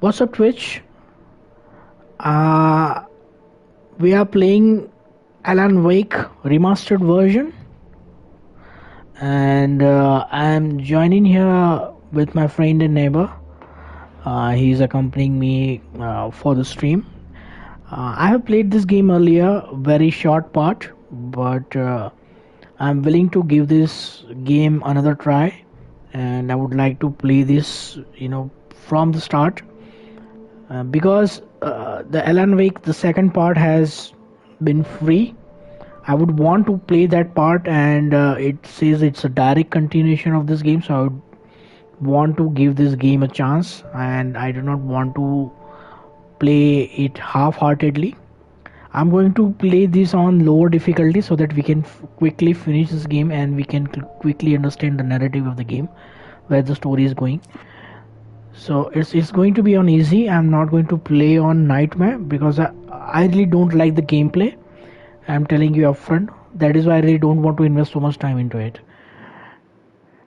What's up, Twitch? Uh, we are playing Alan Wake remastered version, and I'm joining here with my friend and neighbor. He's accompanying me for the stream. I have played this game earlier, very short part, but I'm willing to give this game another try, and I would like to play this, from the start. Because the Alan Wake, the second part has been free. I would want to play that part, and it says it's a direct continuation of this game, so I would want to give this game a chance, and I do not want to play it half-heartedly. I'm going to play this on lower difficulty so that we can quickly finish this game and we can quickly understand the narrative of the game, where the story is going. So it's going to be on easy. I'm not going to play on nightmare because I really don't like the gameplay. I'm telling you upfront. That is why I really don't want to invest so much time into it.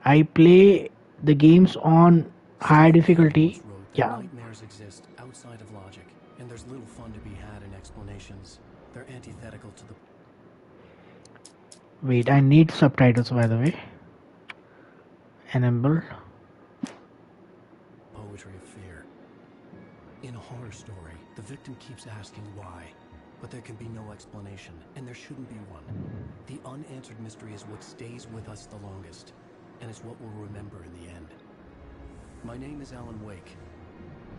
I play the games on high difficulty. Yeah. Nightmares exist outside of logic, and there's little fun to be had in explanations. They're antithetical to the... Wait, I need subtitles, by the way. Enable. Poetry of fear. In a horror story, the victim keeps asking why, but there can be no explanation, and there shouldn't be one. The unanswered mystery is what stays with us the longest, and it's what we'll remember in the end. My name is Alan Wake.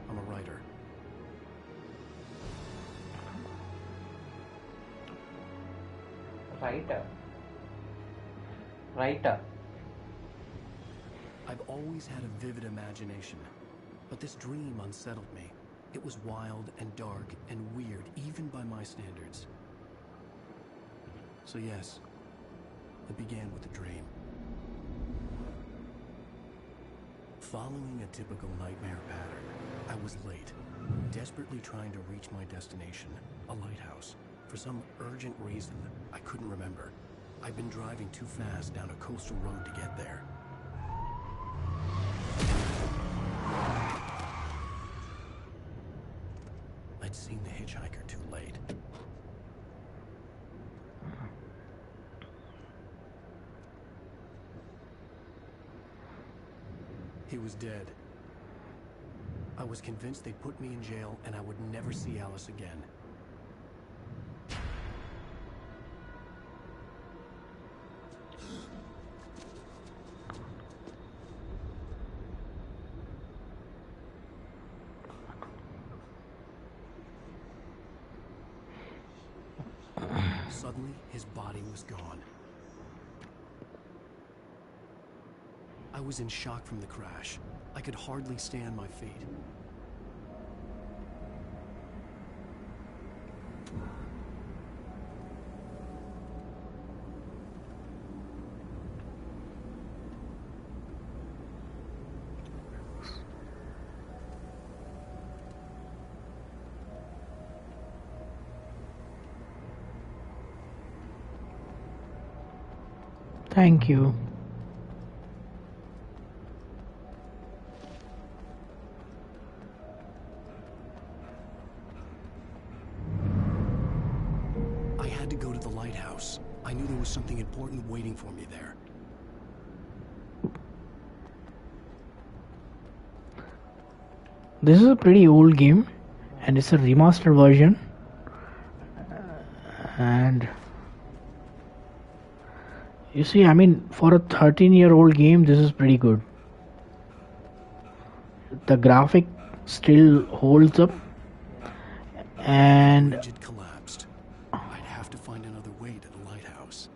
I'm a writer. Writer. I've always had a vivid imagination, but this dream unsettled me. It was wild and dark and weird, even by my standards. So yes, it began with a dream. Following a typical nightmare pattern, I was late, desperately trying to reach my destination, a lighthouse. For some urgent reason, I couldn't remember. I'd been driving too fast down a coastal road to get there. I'd seen the hitchhiker too late. He was dead. I was convinced they'd put me in jail and I would never see Alice again. Suddenly, his body was gone. I was in shock from the crash. I could hardly stay on my feet. Thank you. I had to go to the lighthouse. I knew there was something important waiting for me there. This is a pretty old game, and it's a remastered version. And you see, I mean, for a 13-year-old game, this is pretty good. The graphic still holds up, and Bridge had collapsed. I'd have to find another way to the lighthouse.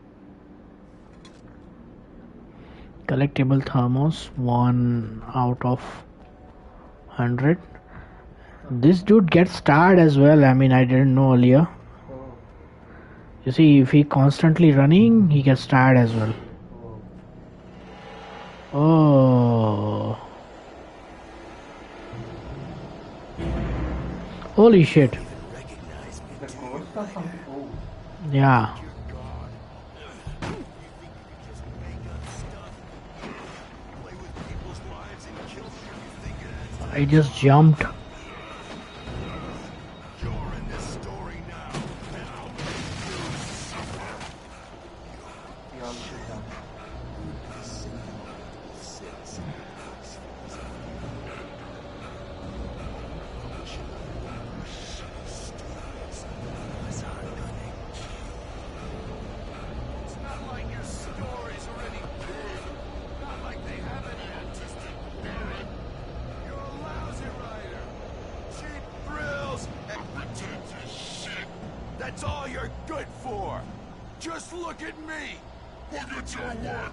collectible thermos, 1 out of 100. This dude gets tired as well. I mean, I didn't know earlier. You see, if he constantly running, he gets tired as well. Oh. Holy shit. The ghost or something? Oh. Yeah. I just jumped. That's all you're good for! Just look at me! Look at your work!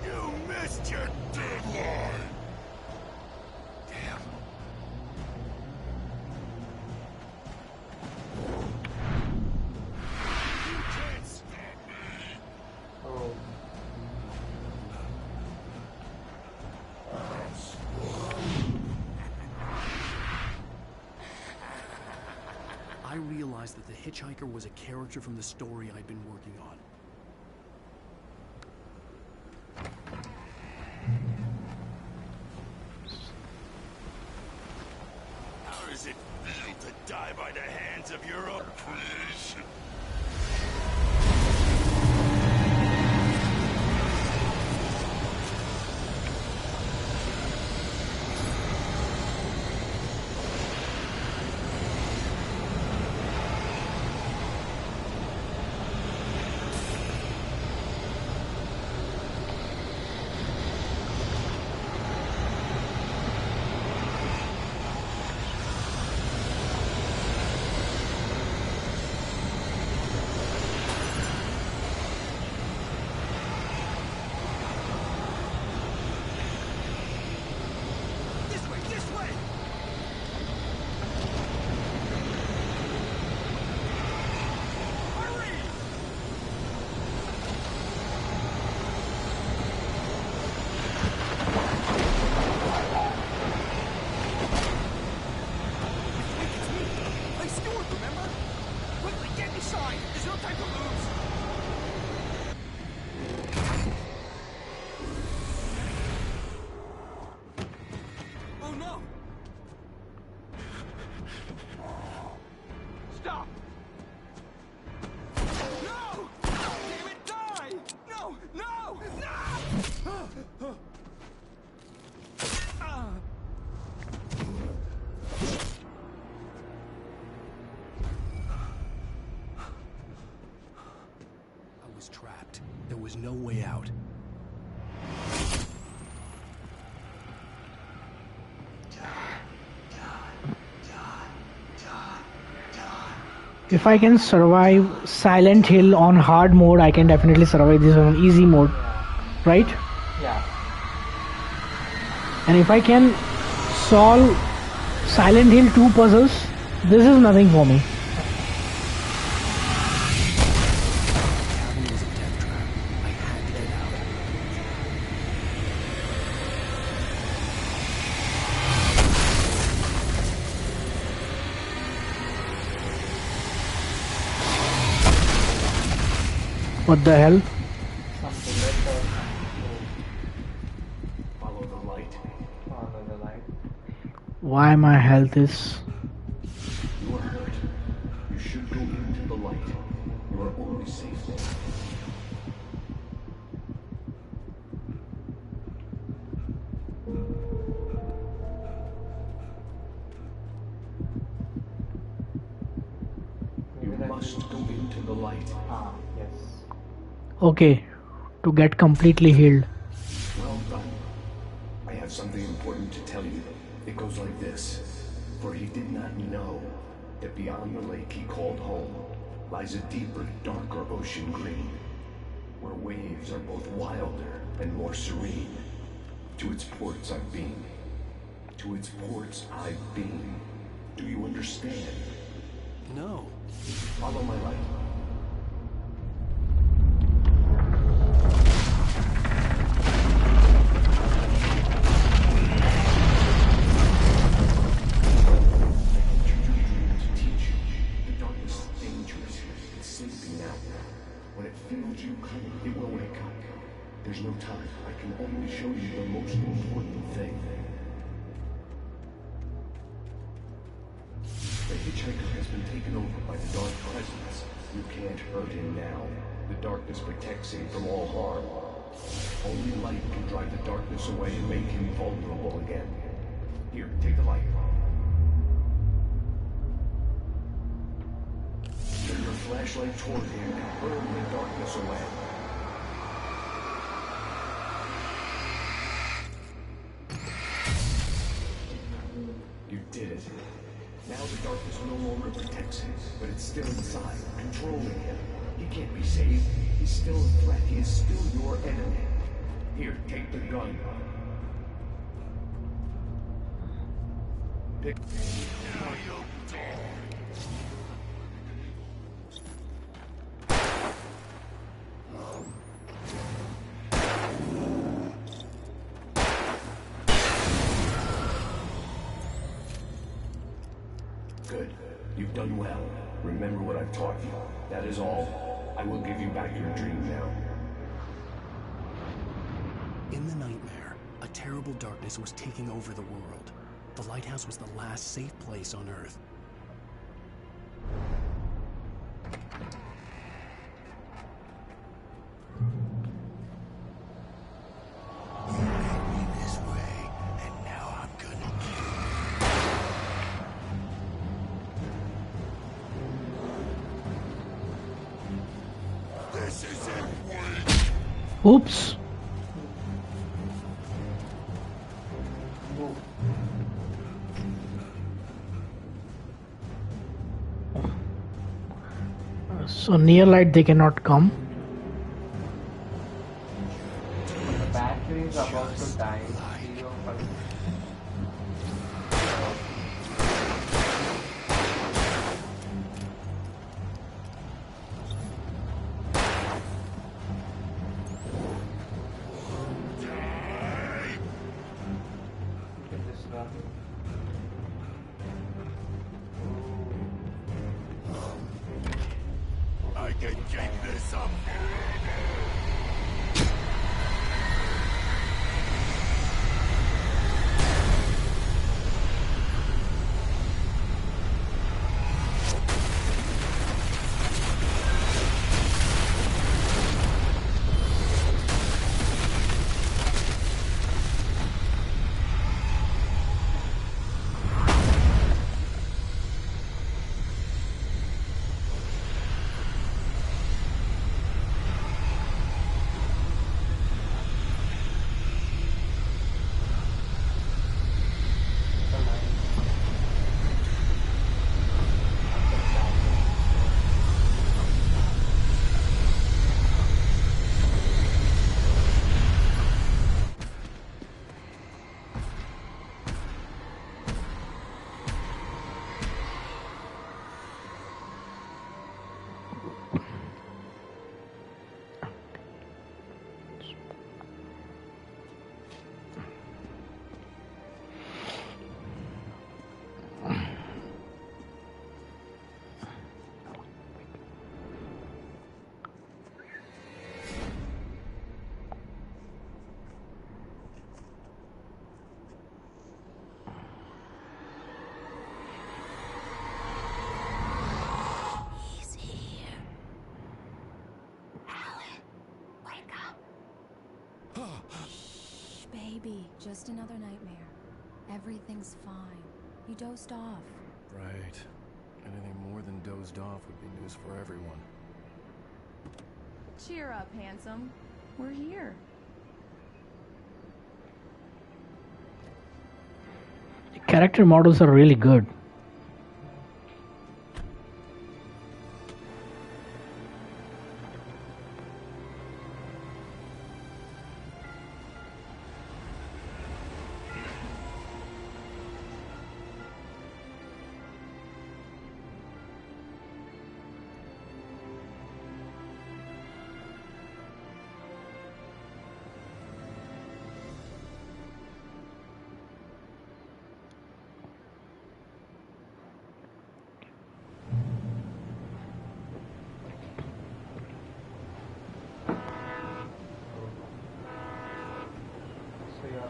You missed your deadline! Damn. You can't stop me! Oh. I realized that the hitchhiker was a character from the story I'd been working on. How does it feel to die by the hands of your own creation? Stop! No! Damn it, die! No! No! No! I was trapped. There was no way out. If I can survive Silent Hill on hard mode, I can definitely survive this on easy mode, right? Yeah. And if I can solve Silent Hill 2 puzzles, this is nothing for me. The cabin was a death trap. I had to get out. What the hell? Something better. Follow the light. Follow the light. Why my health is... You are hurt. You should go into the light. You are only safe there. You must go into the light. Ah, yes. Okay, to get completely healed. Well done. I have something important to tell you. It goes like this. For he did not know that beyond the lake he called home lies a deeper, darker ocean green, where waves are both wilder and more serene. To its ports I've been. To its ports I've been. Do you understand? No. Follow my light. When it feels you coming, it will wake up. There's no time. I can only show you the most important thing. The hitchhiker has been taken over by the dark presence. You can't hurt him now. The darkness protects him from all harm. Only light can drive the darkness away and make him vulnerable again. Here, take the light. Turn your flashlight toward him and burn the darkness away. You did it. Now the darkness no longer protects him, but it's still inside, controlling him. He can't be saved. He's still a threat. He is still your enemy. Here, take the gun. Pick. Now you'll die. Good. You've done well. Remember what I've taught you. That is all. I will give you back your dream now. In the nightmare, a terrible darkness was taking over the world. The lighthouse was the last safe place on Earth. Oops. So near light they cannot come. The battery is about to die. 0%. Get this gun. I can keep this up. Baby, just another nightmare. Everything's fine. You dozed off. Right. Anything more than dozed off would be news for everyone. Cheer up, handsome. We're here. Character models are really good.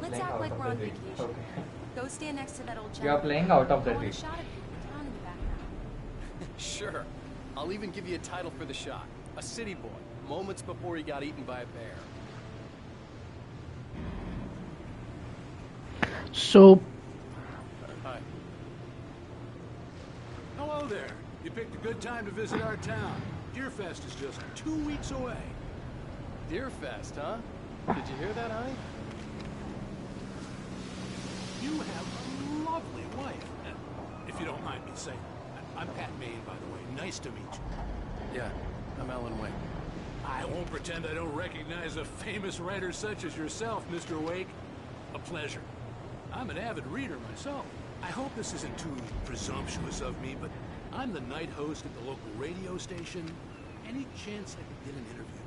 Let's playing act out like of we're the on ring. vacation. Okay. Go stand next to that old You are gentleman. playing out of I the want a ring. shot of you with the town in the background. Sure. I'll even give you a title for the shot. A city boy, moments before he got eaten by a bear. So Hi. Hello there. You picked a good time to visit our town. Deerfest is just 2 weeks away. Deerfest, huh? Did you hear that, honey? You have a lovely wife. If you don't mind me saying. I'm Pat Maine, by the way. Nice to meet you. Yeah, I'm Alan Wake. I won't pretend I don't recognize a famous writer such as yourself, Mr. Wake. A pleasure. I'm an avid reader myself. I hope this isn't too presumptuous of me, but I'm the night host at the local radio station. Any chance I could get an interview?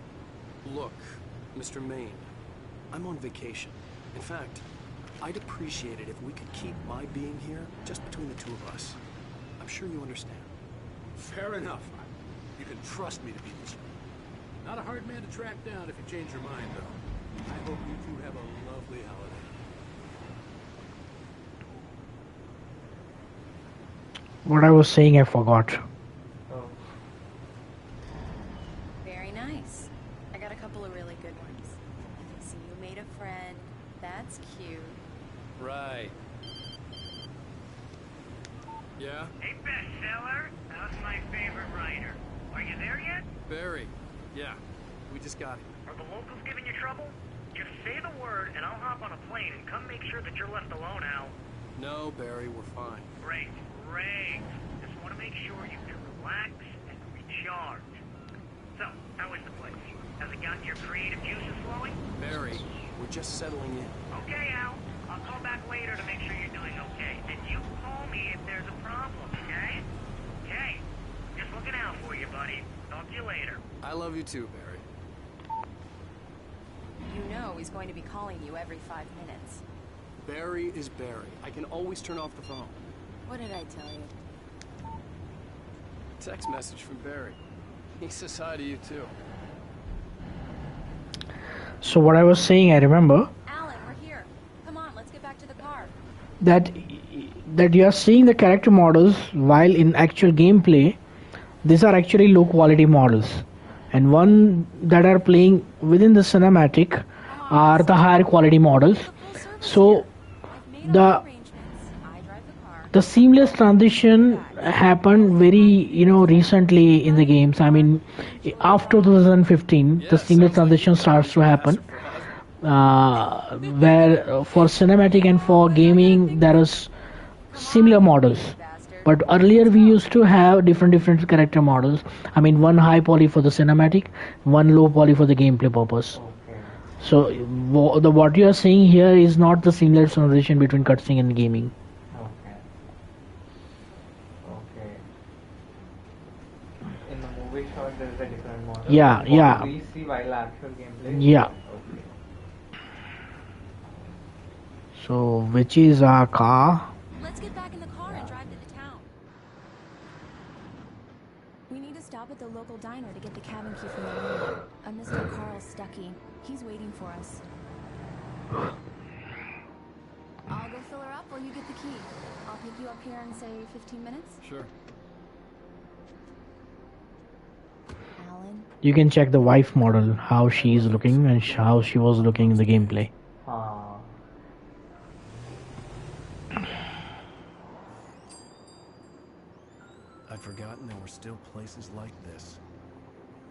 Look, Mr. Maine, I'm on vacation. In fact, I'd appreciate it if we could keep my being here just between the two of us. I'm sure you understand. Fair enough. You can trust me to be this way. Not a hard man to track down if you change your mind, though. I hope you two have a lovely holiday. what I was saying, I forgot. Oh. Very nice. I got a couple of really good ones. I can see you made a friend. That's cute. Right. Yeah? Hey, bestseller. How's my favorite writer? Are you there yet? Barry. Yeah. We just got here. Are the locals giving you trouble? Just say the word, and I'll hop on a plane and come make sure that you're left alone, Al. No, Barry, we're fine. Great, great. Just want to make sure you can relax and recharge. So, how is the place? Has it gotten your creative juices flowing? Barry, we're just settling in. Okay, Al. I'll call back later to make sure you're doing okay. And you call me if there's a problem, okay? Okay. Just looking out for you, buddy. Talk to you later. I love you too, Barry. You know he's going to be calling you every 5 minutes. Barry is Barry. I can always turn off the phone. What did I tell you? Text message from Barry. He says hi to you too. So what I was saying, I remember Alan, we're here. Come on, let's get back to the car. that you are seeing the character models, while in actual gameplay these are actually low quality models, and one that are playing within the cinematic are the higher quality models. So the seamless transition happened very recently in the games. I mean, after 2015 the seamless transition starts to happen, where for cinematic and for gaming there is similar models, but earlier we used to have different character models. I mean, one high poly for the cinematic, one low poly for the gameplay purpose. Okay. So what you are seeing here is not the seamless transition between cutscene and gaming. Okay. Okay. In the movie shot, there is a different model. Yeah, What yeah. we see while actual gameplay. Yeah. Okay. So which is our car? Let's get back in the car and drive to the town. We need to stop at the local diner to get the cabin key from the room. Mr. Carl Stuckey. He's waiting for us. I'll go fill her up while you get the key. I'll pick you up here in, say, 15 minutes. Sure. Alan? You can check the wife model, how she is looking and how she was looking in the gameplay. I'd forgotten there were still places like this.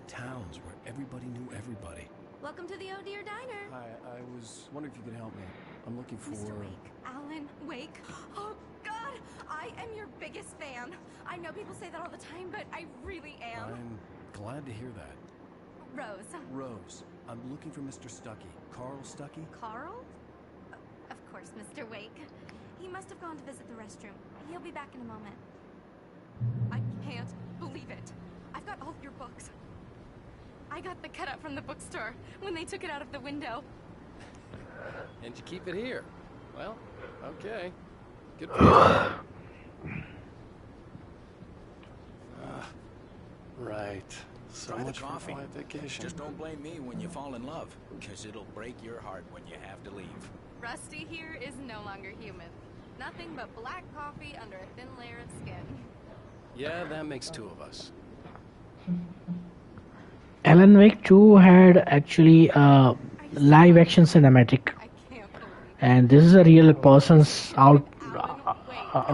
Towns where everybody knew everybody. Welcome to the Oh Dear Diner. Hi, I was wondering if you could help me. I'm looking for... Mr. Wake. Alan Wake. Oh, God! I am your biggest fan. I know people say that all the time, but I really am. I'm glad to hear that. Rose. Rose, I'm looking for Mr. Stuckey. Carl Stuckey? Carl? Of course, Mr. Wake. He must have gone to visit the restroom. He'll be back in a moment. I can't believe it. I've got all of your books. I got the cutout from the bookstore when they took it out of the window. And you keep it here. Well, okay. Good for you. Right. So Try the much for coffee. quiet vacation. Just don't blame me when you fall in love, because it'll break your heart when you have to leave. Rusty here is no longer human. Nothing but black coffee under a thin layer of skin. Yeah, that makes two of us. Alan Wake 2 had actually a live action cinematic, I can't believe it. and this is a real person's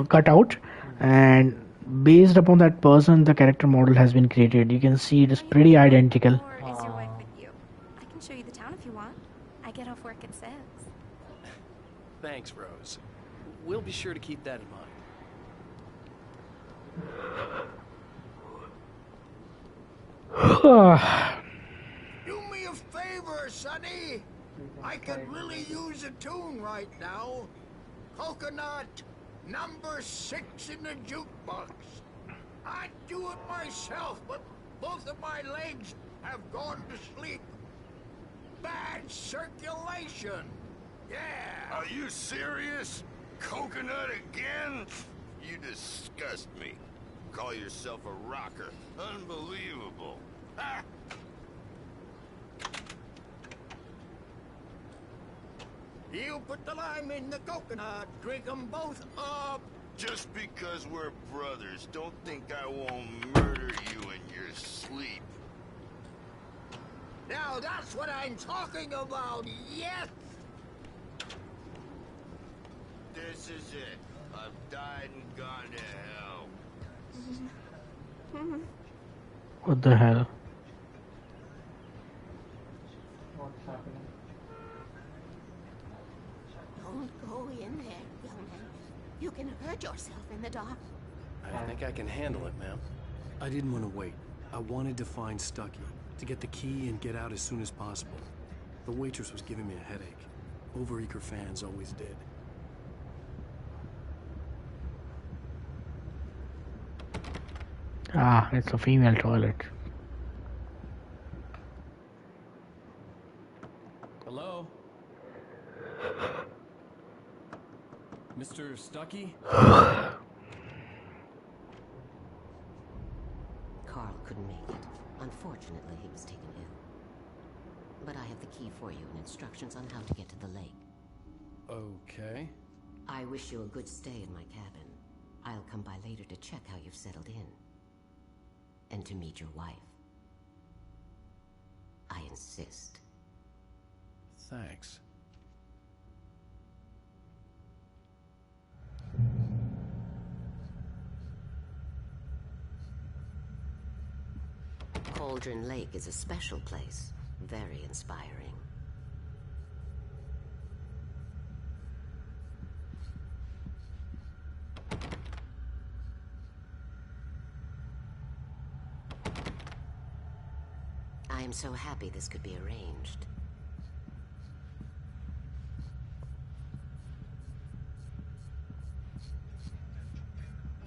cutout, and based upon that person the character model has been created. You can see it is pretty identical. Or is your wife with you? I can show you the town if you want. I get off work at 6. Thanks, Rose. We'll be sure to keep that in mind. Do me a favor, Sonny. I could really use a tune right now. Coconut, number 6 in the jukebox. I'd do it myself, but both of my legs have gone to sleep. Bad circulation. Yeah. Are you serious? Coconut again? You disgust me. Call yourself a rocker. Unbelievable. Ha! You put the lime in the coconut, drink them both up. Just because we're brothers, don't think I won't murder you in your sleep. Now that's what I'm talking about, yes! This is it. I've died and gone to hell. What the hell? What's happening? Don't go in there, young man. You can hurt yourself in the dark. I think I can handle it, ma'am. I didn't want to wait. I wanted to find Stucky, to get the key and get out as soon as possible. The waitress was giving me a headache. Overeager fans always did. Ah, it's a female toilet. Hello? Mr. Stucky? Carl couldn't make it. Unfortunately, he was taken ill. But I have the key for you and instructions on how to get to the lake. Okay. I wish you a good stay in my cabin. I'll come by later to check how you've settled in. And to meet your wife. I insist. Thanks. Cauldron Lake is a special place. Very inspiring. I am so happy this could be arranged.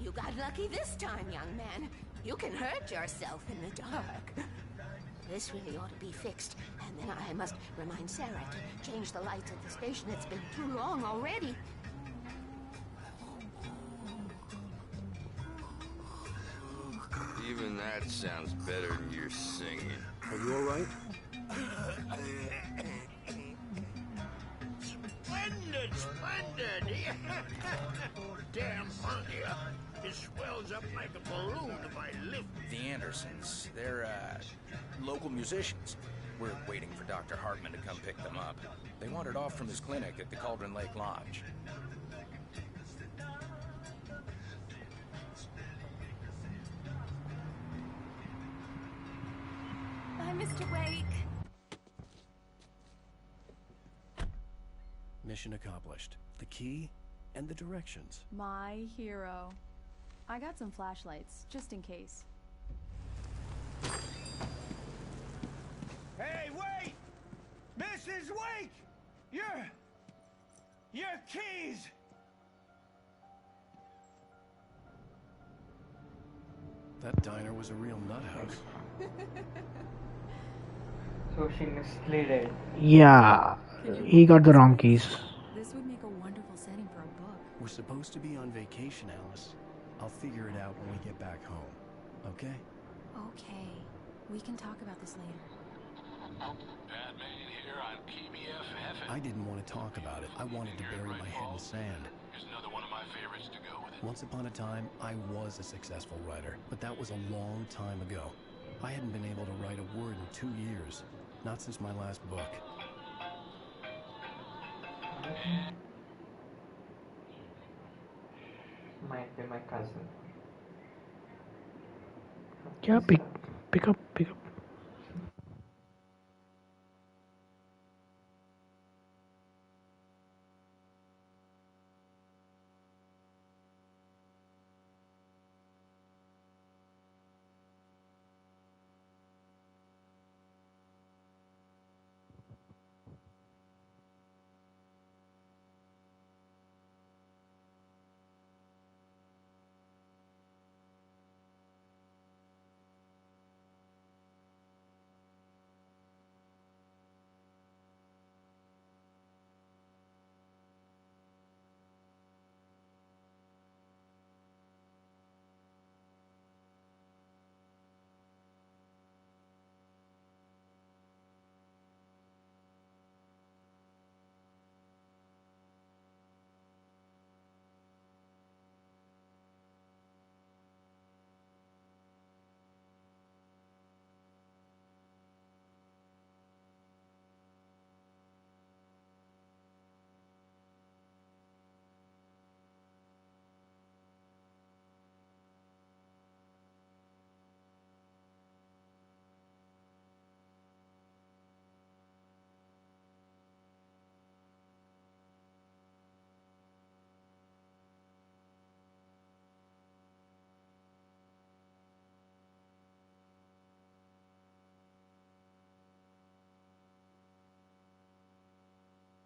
You got lucky this time, young man. You can hurt yourself in the dark. This really ought to be fixed. And then I must remind Sarah to change the lights at the station. It's been too long already. Even that sounds better than your singing. Are you all right? Splendid, splendid! Damn monkey. It swells up like a balloon if I lift. The Andersons. They're, local musicians. We're waiting for Dr. Hartman to come pick them up. They wandered off from his clinic at the Cauldron Lake Lodge. Bye, Mr. Wake. Mission accomplished. The key and the directions. My hero. I got some flashlights, just in case. Hey, wait! Mrs. Wake! Your keys! That diner was a real nut house. So she mislaid it. Yeah, he got the wrong keys. This would make a wonderful setting for a book. We're supposed to be on vacation, Alice. I'll figure it out when we get back home. Okay? Okay. We can talk about this later. Batman here on PBF. I didn't want to talk about it. I wanted to bury my head in sand. Here's another one of my favorites to go with it. Once upon a time, I was a successful writer, but that was a long time ago. I hadn't been able to write a word in 2 years. Not since my last book. Might be my cousin. Yeah, pick up.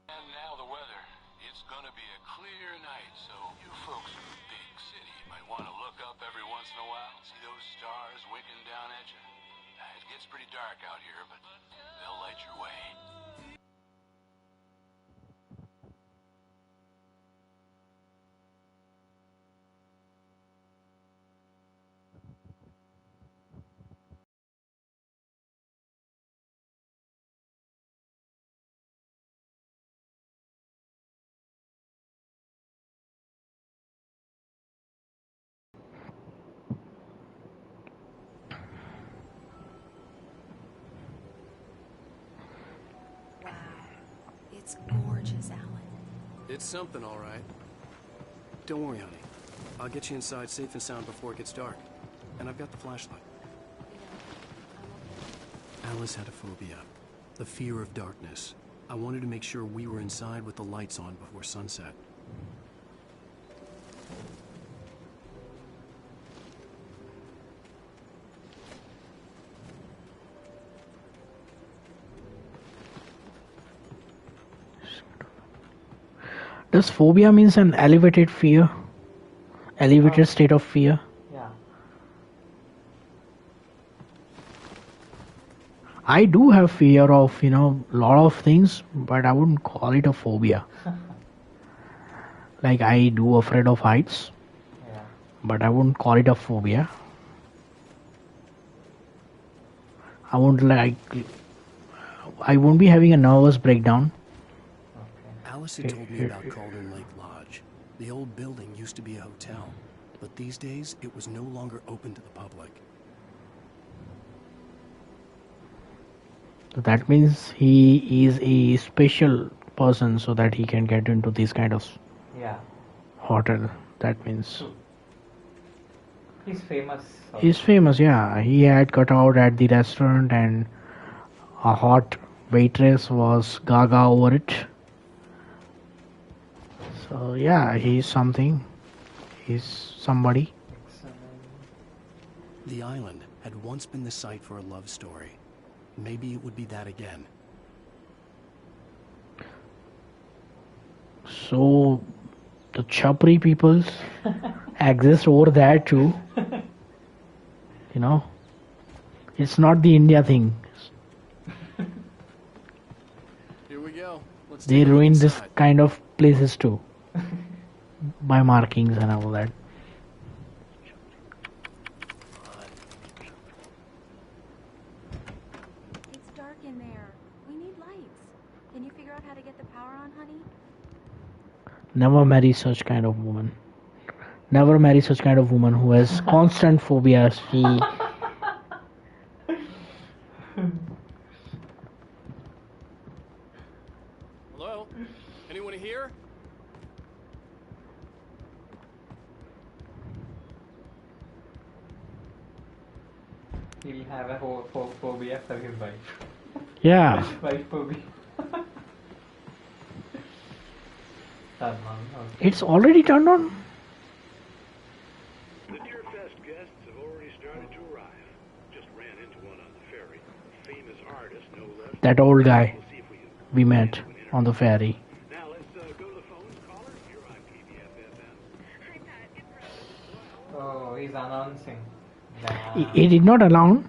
And now the weather. It's gonna be a clear night, so you folks in the big city might want to look up every once in a while. See those stars winking down at you? It gets pretty dark out here, but they'll light your way. Wow. It's gorgeous, Alan. It's something, all right. Don't worry, honey. I'll get you inside safe and sound before it gets dark. And I've got the flashlight. Alice had a phobia. The fear of darkness. I wanted to make sure we were inside with the lights on before sunset. Does phobia means an elevated fear? Elevated state of fear? Yeah. I do have fear of, lot of things, but I wouldn't call it a phobia. Like I do afraid of heights, Yeah. but I wouldn't call it a phobia. I won't be having a nervous breakdown. Alice had told me about Cauldron Lake Lodge. The old building used to be a hotel, but these days it was no longer open to the public. So that means he is a special person so that he can get into this kind of Yeah. hotel. That means He's famous. he's famous, yeah. He had cut out at the restaurant and a hot waitress was gaga over it. So yeah, he's something. He's somebody. The island had once been the site for a love story. Maybe it would be that again. So the Chapri peoples exist over there too. It's not the India thing. Here we go. Let's They take a look ruin this inside. kind of places too by markings and all that. Never marry such kind of woman. Never marry such kind of woman who has constant phobia. Hello? Anyone here? He'll have a phobia for his wife. Yeah. Wife phobia. Turn on. Okay. It's already turned on? The Deerfest guests have already started to arrive. Just ran into one on the ferry. Famous artist, no less. That old guy we met on the ferry. Now let's go to the phones. Caller, you're on KBFFM. Oh, he's announcing. He did not announce.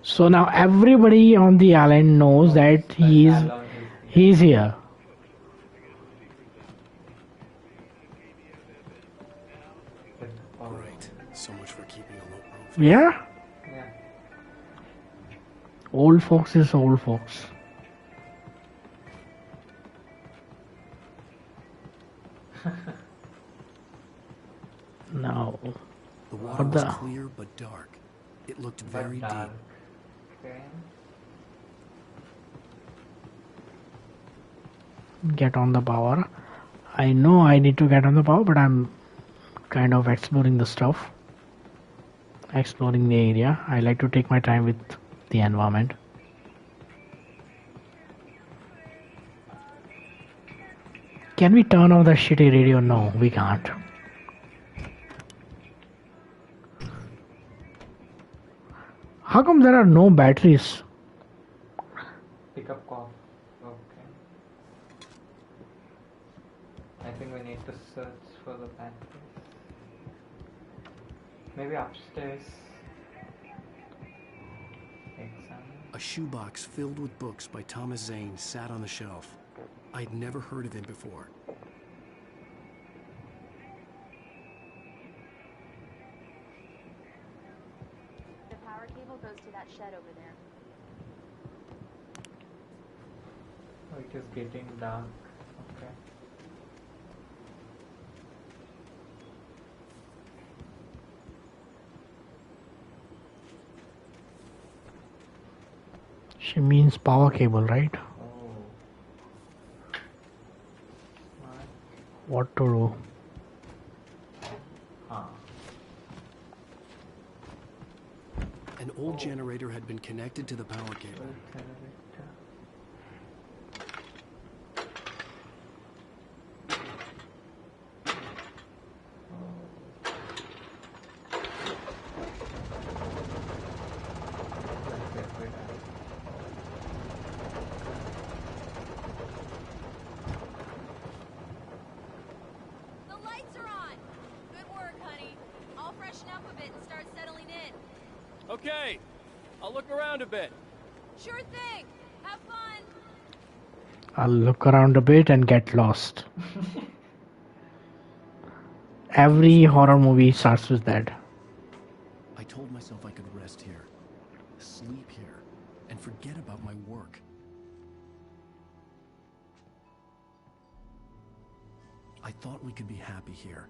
So now everybody on the island knows that he's here. Right. So much for keeping a low profile. Yeah? Yeah. Old folks is old folks. Now, The water was clear but dark. It looked very deep. Okay. Get on the power. I know I need to get on the power, but I'm kind of exploring the stuff. Exploring the area. I like to take my time with the environment. Can we turn off the shitty radio? No, we can't. How come there are no batteries? Pick up call. Okay. I think we need to search for the batteries. Maybe upstairs. Examine. A shoebox filled with books by Thomas Zane sat on the shelf. I'd never heard of him before. The power cable goes to that shed over there. Oh, it is getting dark. Okay. She means power cable, right? Oh. What to do? An old generator had been connected to the power cable. The lights are on! Good work, honey. I'll freshen up a bit and start settling in. Okay, I'll look around a bit. Sure thing! Have fun! I'll look around a bit and get lost. Every horror movie starts with that. I told myself I could rest here, sleep here, and forget about my work. I thought we could be happy here.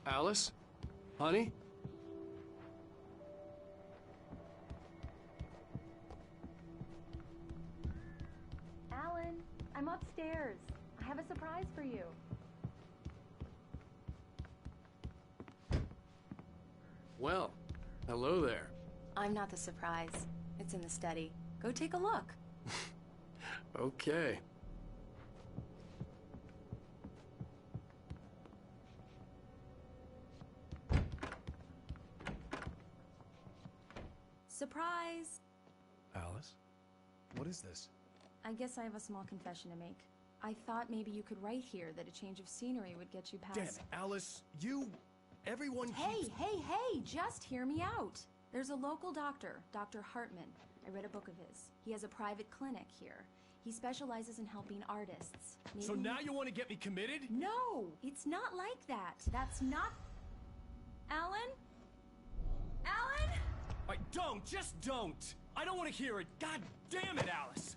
Alice? Honey? Alan, I'm upstairs. I have a surprise for you. Well, hello there. I'm not the surprise. It's in the study. Go take a look. Okay. Surprise! Alice? What is this? I guess I have a small confession to make. I thought maybe you could write here that a change of scenery would get you past... Damn it, Alice, you... Everyone Hey, just hear me out. There's a local doctor, Dr. Hartman. I read a book of his. He has a private clinic here. He specializes in helping artists. Maybe So now you want to get me committed? No, it's not like that. That's not... Alan? Alan? Just don't! I don't want to hear it! God damn it, Alice!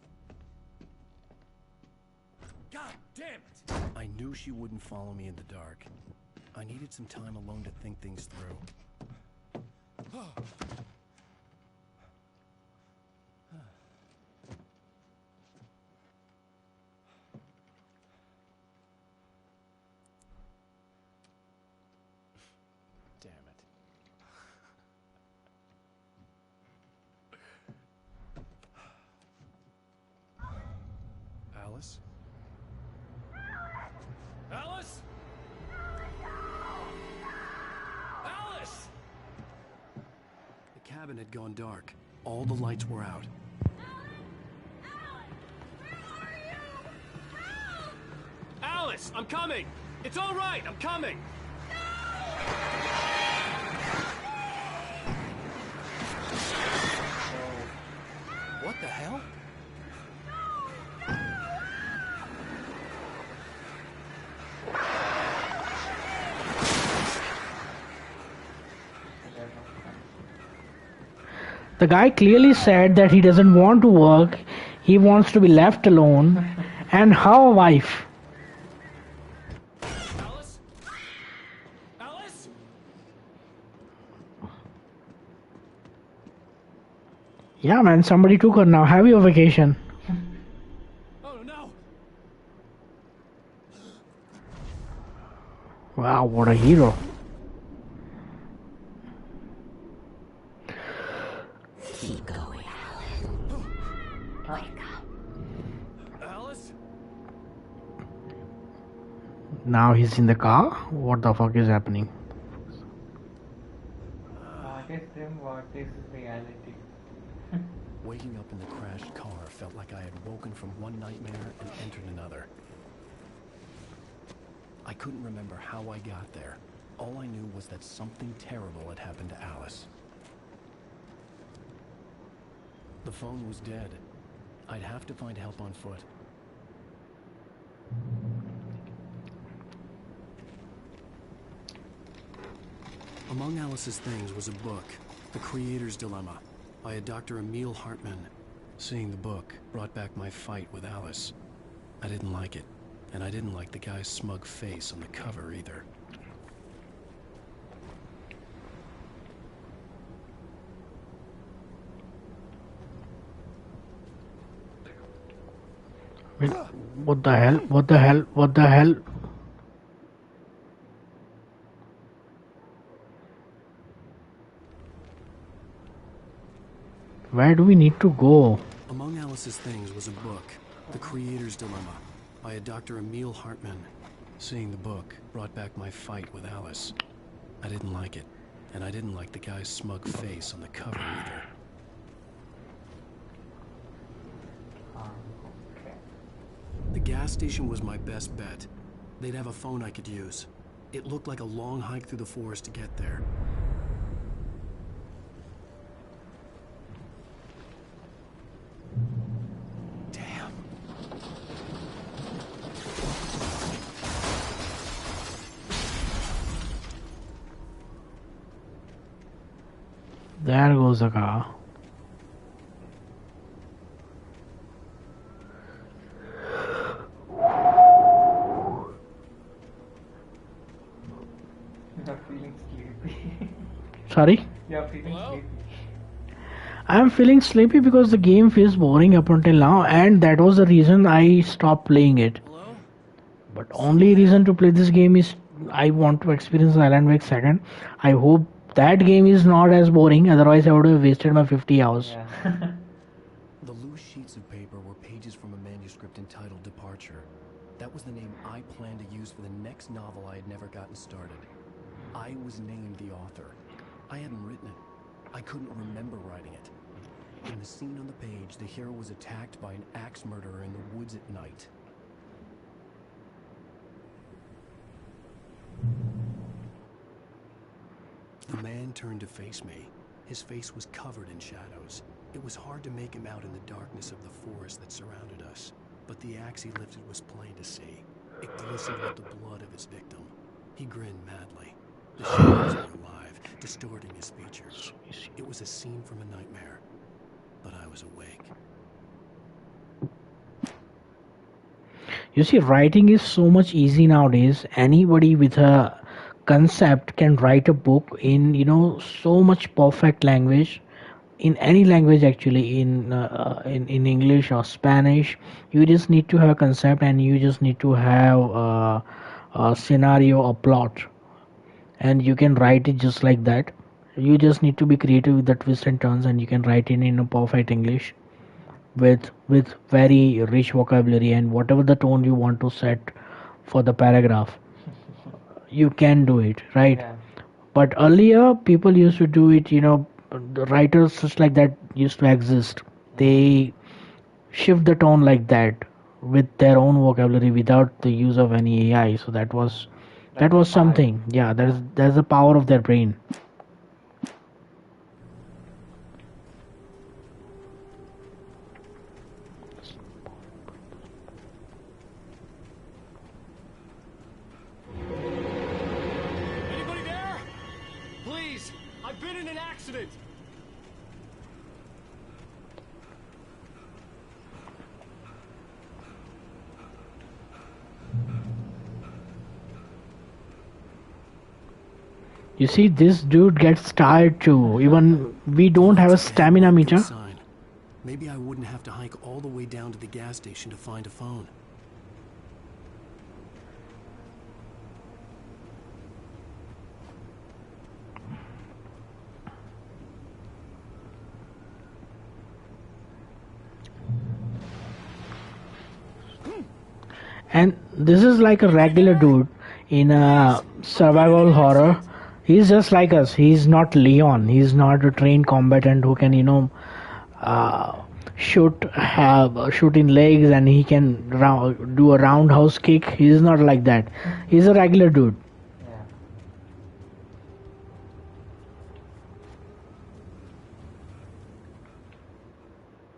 God damn it! I knew she wouldn't follow me in the dark. I needed some time alone to think things through. Damn it. Alice? Alice? Alice! The cabin had gone dark. All the lights were out. Alice, I'm coming! It's all right, I'm coming! What the hell? The guy clearly said that he doesn't want to work, he wants to be left alone, and have a wife. Alice? Alice? Yeah man, somebody took her now. Have your vacation. Oh no! Wow, what a hero. Keep going, Alan. Wake up. Alice? Now he's in the car. What the fuck is happening? What is dream? What is reality? Waking up in the crashed car felt like I had woken from one nightmare and entered another. I couldn't remember how I got there. All I knew was that something terrible had happened to Alice. The phone was dead. I'd have to find help on foot. Among Alice's things was a book, The Creator's Dilemma, by a Dr. Emil Hartman. Seeing the book brought back my fight with Alice. I didn't like it, and I didn't like the guy's smug face on the cover either. What the hell? What the hell? What the hell? Where do we need to go? Among Alice's things was a book, The Creator's Dilemma, by a Dr. Emil Hartman. Seeing the book brought back my fight with Alice. I didn't like it, and I didn't like the guy's smug face on the cover either. The gas station was my best bet. They'd have a phone I could use. It looked like a long hike through the forest to get there. Damn. There goes the car. You're feeling sleepy. Sorry? You're feeling sleepy. I'm feeling sleepy because the game feels boring up until now, and that was the reason I stopped playing it. Hello? But only reason to play this game is I want to experience Alan Wake 2nd. I hope that game is not as boring, otherwise I would have wasted my 50 hours. Yeah. The loose sheets of paper were pages from a manuscript entitled Departure. That was the name I planned to use for the next novel I had never gotten started. I was named the author. I hadn't written it. I couldn't remember writing it. In the scene on the page, the hero was attacked by an axe murderer in the woods at night. The man turned to face me. His face was covered in shadows. It was hard to make him out in the darkness of the forest that surrounded us, but the axe he lifted was plain to see. It glistened with the blood of his victim. He grinned madly. The shadows were alive, distorting his features. It was a scene from a nightmare, but I was awake. You see, writing is so much easy nowadays. Anybody with a concept can write a book in, so much perfect language, in any language actually, in English or Spanish. You just need to have a concept, and you just need to have a scenario, a plot, and you can write it just like that. You just need to be creative with the twists and turns, and you can write it in a perfect English with very rich vocabulary, and whatever the tone you want to set for the paragraph, you can do it, right? Yeah. But earlier people used to do it, the writers just like that used to exist. They shift the tone like that with their own vocabulary without the use of any AI. So that was Fire. something. Yeah, there's the power of their brain. Anybody there? Please, I've been in an accident. You see, this dude gets tired too. Even we don't have a stamina meter. Good sign. Maybe I wouldn't have to hike all the way down to the gas station to find a phone. And this is like a regular dude in a survival horror. He's just like us. He's not Leon. He's not a trained combatant who can, shoot in legs, and he can do a roundhouse kick. He's not like that. He's a regular dude.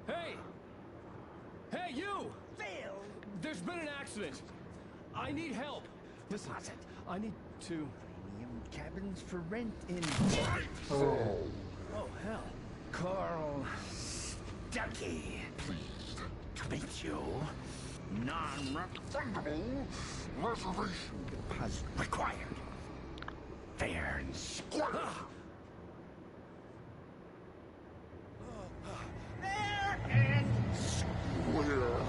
Yeah. Hey! Hey, you! Phil! There's been an accident. I need help. Listen, I need to... Premium cabins for rent in... Oh. Oh, hell. Carl Stuckey. Pleased to meet you. Non-refundable reservation deposit required. Fair and square. Fair and square.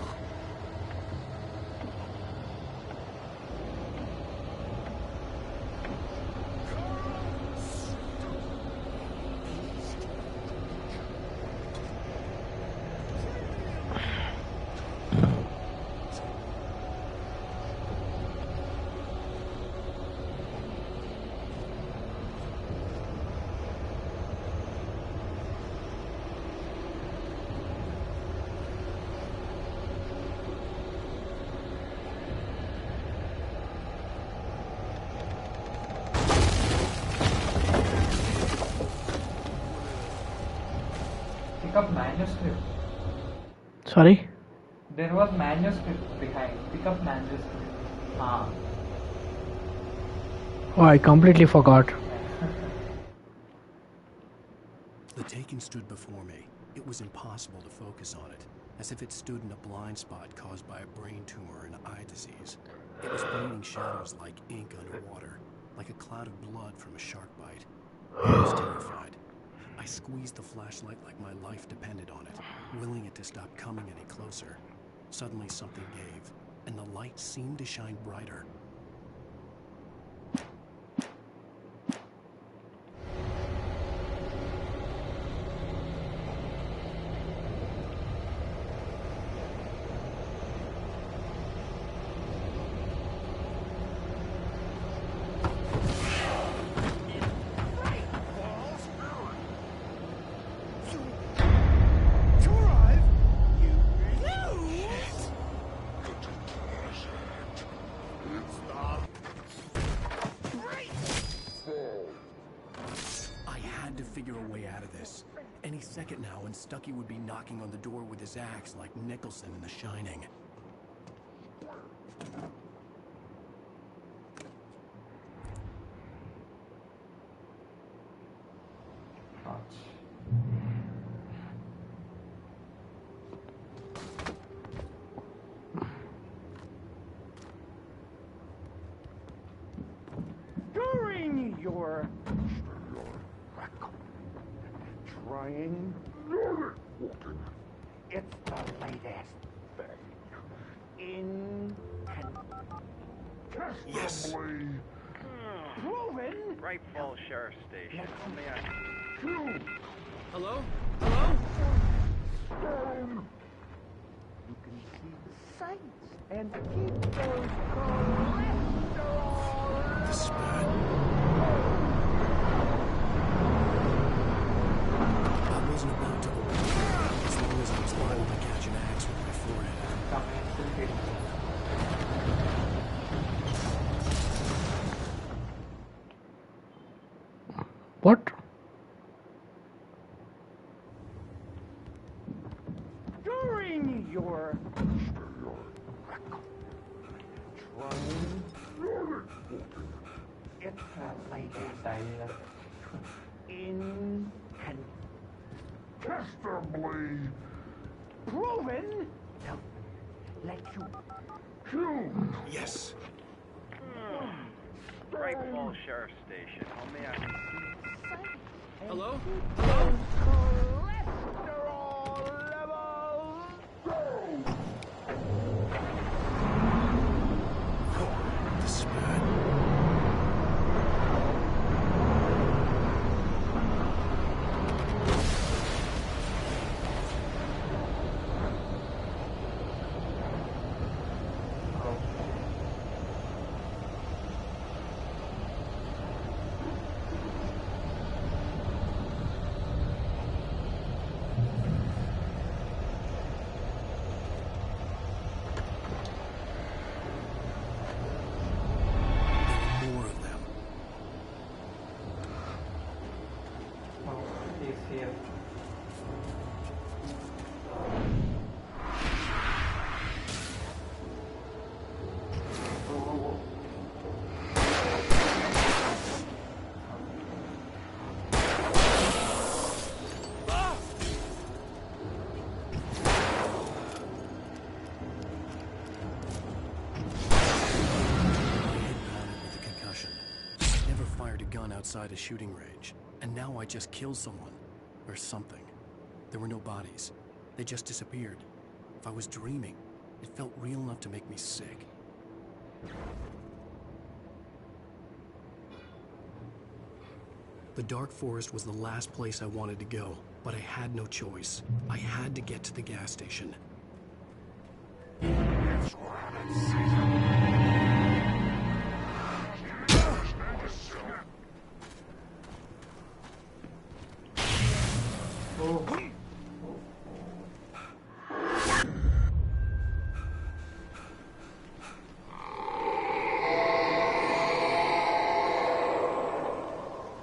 Pick up manuscript. Sorry? There was manuscript behind. Pick up manuscript. Ah. Oh, I completely forgot. The Taken stood before me. It was impossible to focus on it, as if it stood in a blind spot caused by a brain tumor and eye disease. It was bleeding shadows like ink underwater, like a cloud of blood from a shark bite. I was terrified. I squeezed the flashlight like my life depended on it, willing it to stop coming any closer. Suddenly something gave, and the light seemed to shine brighter. had to figure a way out of this. Any second now, and Stucky would be knocking on the door with his axe like Nicholson in The Shining. During your trying, it's the latest thing. Yes. Proven. Rightful Sheriff Station. Hello? Hello? You can see the sights and keep those cholesterol. The spat. I wasn't about to open the door as long as I was liable to catch an axe with my forehead. What? During your trying, it's the latest incontestably proven to let you choose. Yes. Rightful Sheriff Station. How may I... Hello? Cholesterol levels go. The spat. More of them. Oh, he's here. With a concussion. Never fired a gun outside a shooting range. And now I just killed someone. Or something. There were no bodies. They just disappeared. If I was dreaming, it felt real enough to make me sick. The dark forest was the last place I wanted to go, but I had no choice. I had to get to the gas station.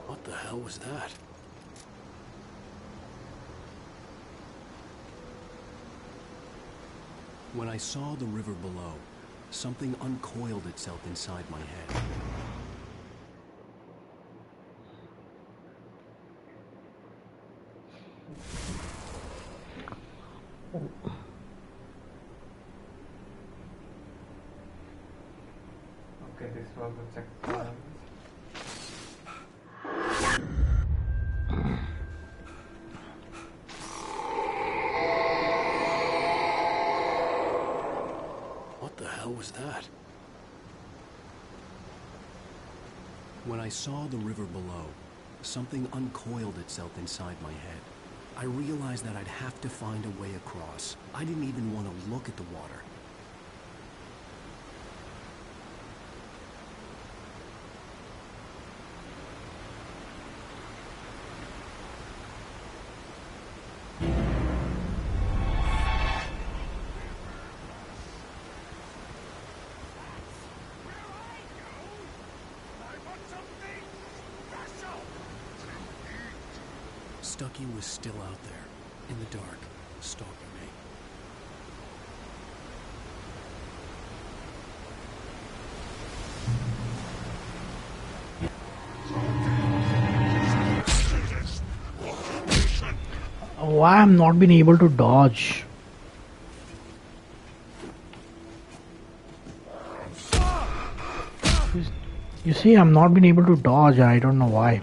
What the hell was that? When I saw the river below, something uncoiled itself inside my head. Okay, this was the checkpoint. What the hell was that? When I saw the river below, something uncoiled itself inside my head. I realized that I'd have to find a way across. I didn't even want to look at the water. Stucky was still out there, in the dark, stalking me. Why I'm not been able to dodge? You see, I'm not been able to dodge. I don't know why.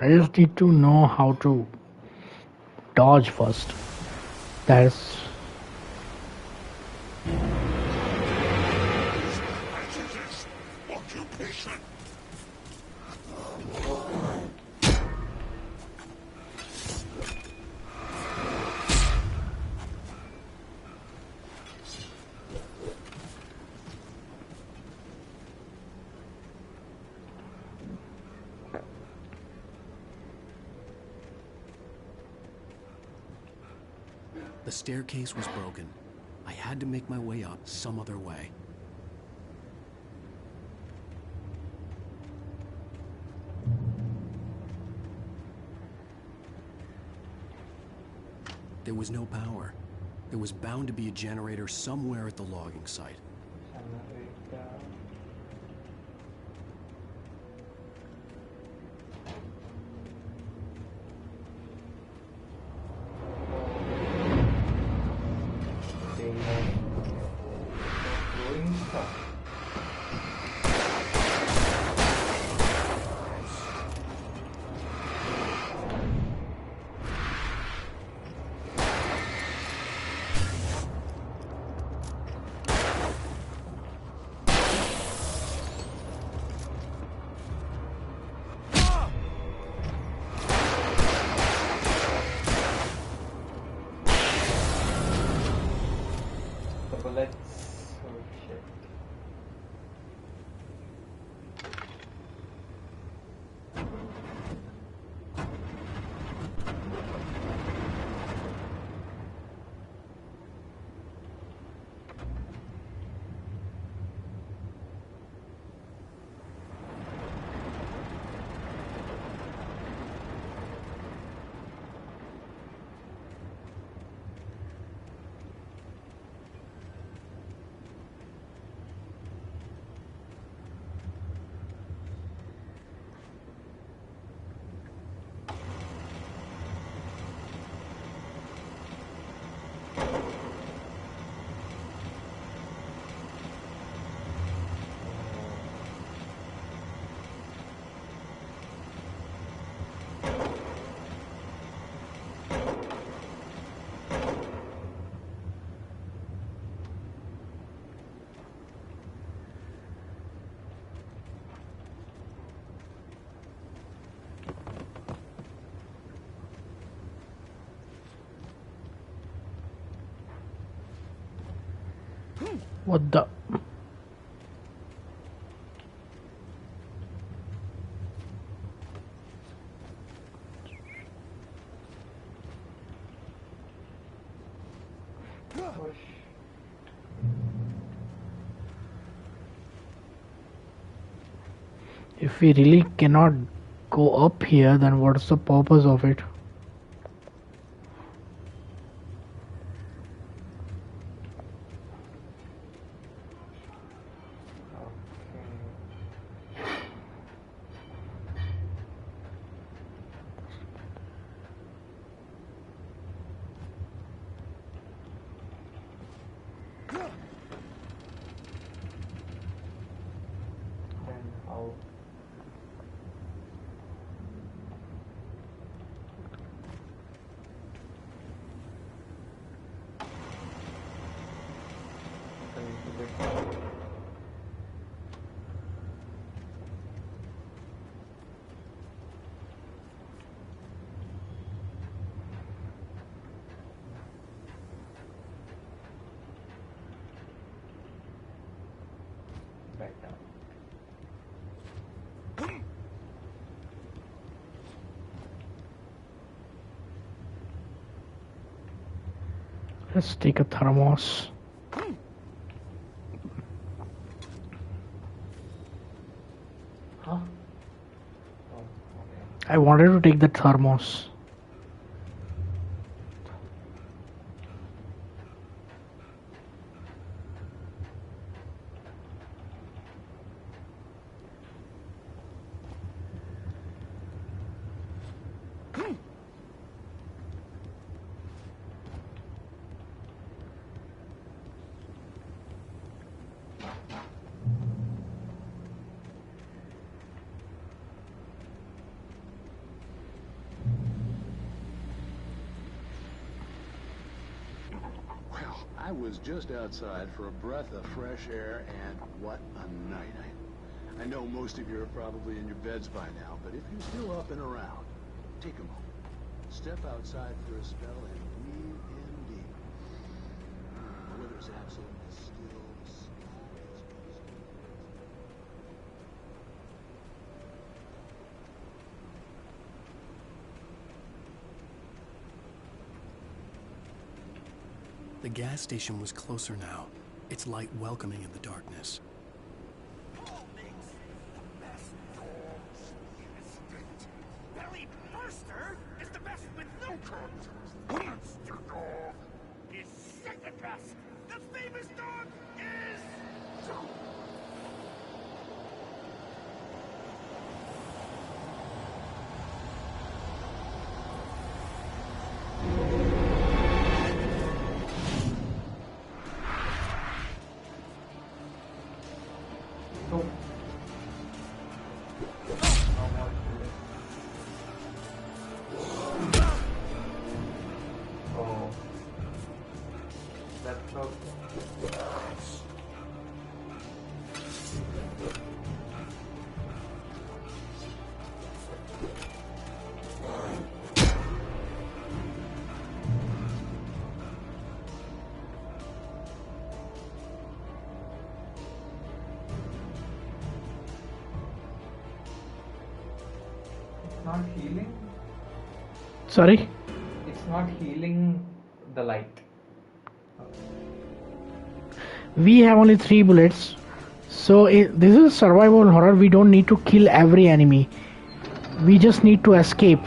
I just need to know how to dodge first. That's The staircase was broken. I had to make my way up some other way. There was no power. There was bound to be a generator somewhere at the logging site. what the. If we really cannot go up here, then what's the purpose of it? Let's take a thermos. Huh? I wanted to take the thermos. I was just outside for a breath of fresh air, and what a night. I know most of you are probably in your beds by now, but if you're still up and around, take a moment. Step outside for a spell and breathe in deep. The weather's absolutely still. The sky is crystal. The gas station was closer now, its light welcoming in the darkness. Belly Burster is the best with no contest. Monster Dog is second best. The famous dog is... Not healing? Sorry? It's not healing the light. We have only 3 bullets. So this is a survival horror. We don't need to kill every enemy. We just need to escape.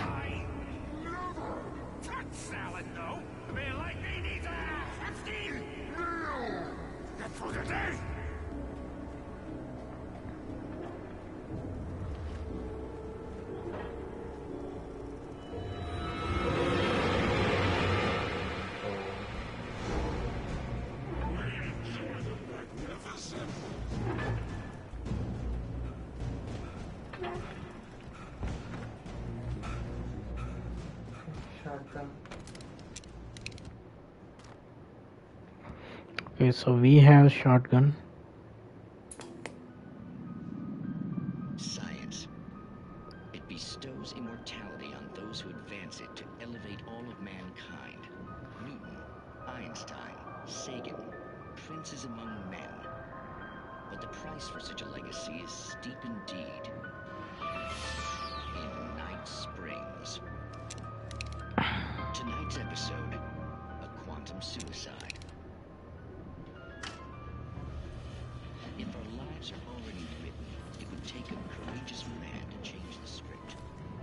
Shotgun. Okay, so we have shotgun. Science. It bestows immortality on those who advance it to elevate all of mankind. Newton, Einstein, Sagan, princes among men. But the price for such a legacy is steep indeed. In Night Springs. Tonight's episode, a quantum suicide. If our lives are already written, it would take a courageous man to change the script.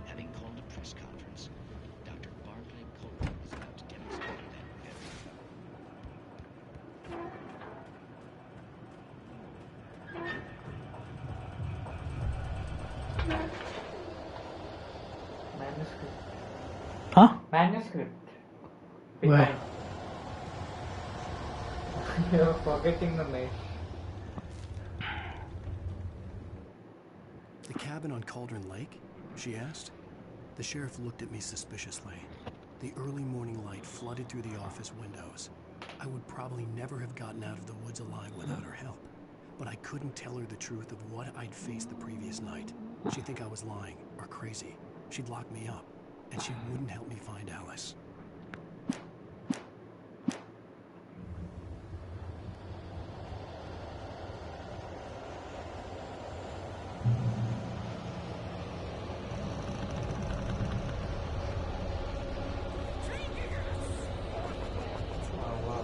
Having called a press conference, Dr. Barclay Cole is about to demonstrate that Manuscript. Huh? Manuscript. Where? You're forgetting the name. The cabin on Cauldron Lake? She asked. The sheriff looked at me suspiciously. The early morning light flooded through the office windows. I would probably never have gotten out of the woods alive without her help. But I couldn't tell her the truth of what I'd faced the previous night. She'd think I was lying or crazy. She'd lock me up, and she wouldn't help me find Alice. Oh, wow.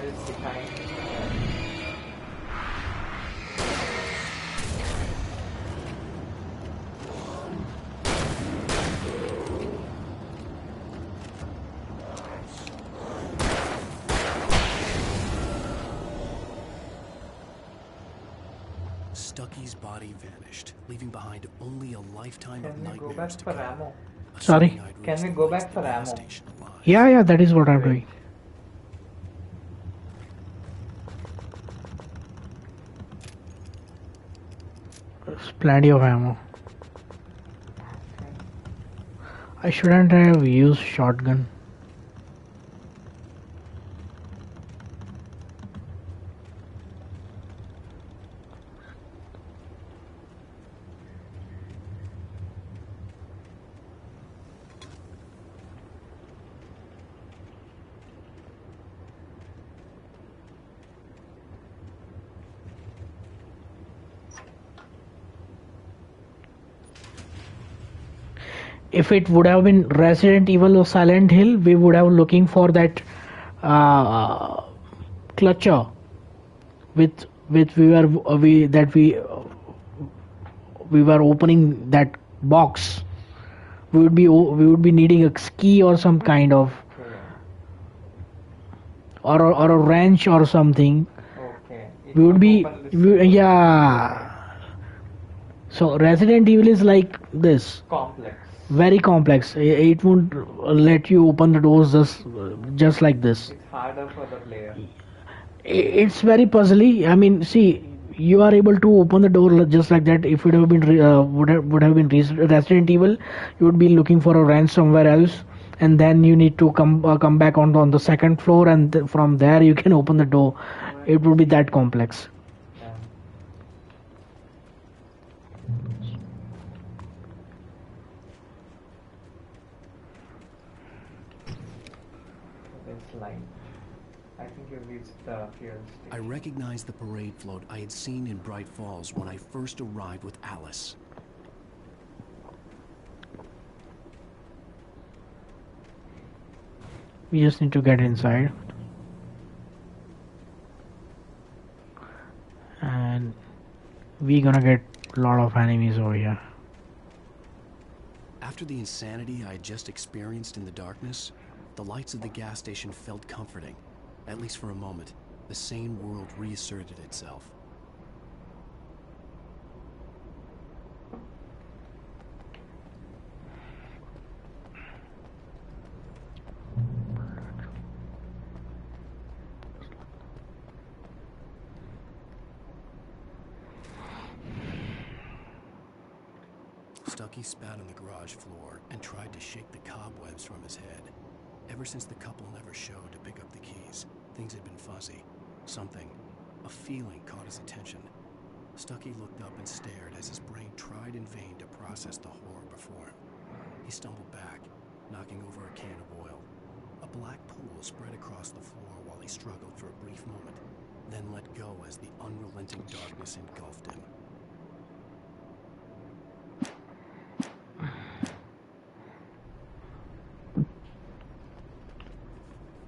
is behind. Stucky's body vanished, leaving behind only a lifetime of Can we go back nightmares to for come. ammo? Sorry? Can we go back for ammo? Yeah, that is what I'm doing. There's plenty of ammo. I shouldn't have used shotgun. If it would have been Resident Evil or Silent Hill, we would have looking for that clutcher with we were opening that box. We would be needing a key or some kind of or a wrench or something. Okay. We would be yeah. So Resident Evil is like this. Complex. Very complex. It won't let you open the doors just like this. It's harder for the player. It's very puzzly. I mean, see, you are able to open the door just like that. If it would have been would have been Resident Evil, you would be looking for a wrench somewhere else, and then you need to come back on the second floor, and from there you can open the door. It would be that complex. I think you reached the fuel station. I recognized the parade float I had seen in Bright Falls when I first arrived with Alice. We just need to get inside. And we're gonna get a lot of enemies over here. After the insanity I had just experienced in the darkness, the lights of the gas station felt comforting. At least for a moment, the sane world reasserted itself. Stucky spat on the garage floor and tried to shake the cobwebs from his head. Ever since the couple never showed to pick up the keys, things had been fuzzy. Something, a feeling caught his attention. Stucky looked up and stared as his brain tried in vain to process the horror before him. He stumbled back, knocking over a can of oil. A black pool spread across the floor while he struggled for a brief moment, then let go as the unrelenting darkness engulfed him.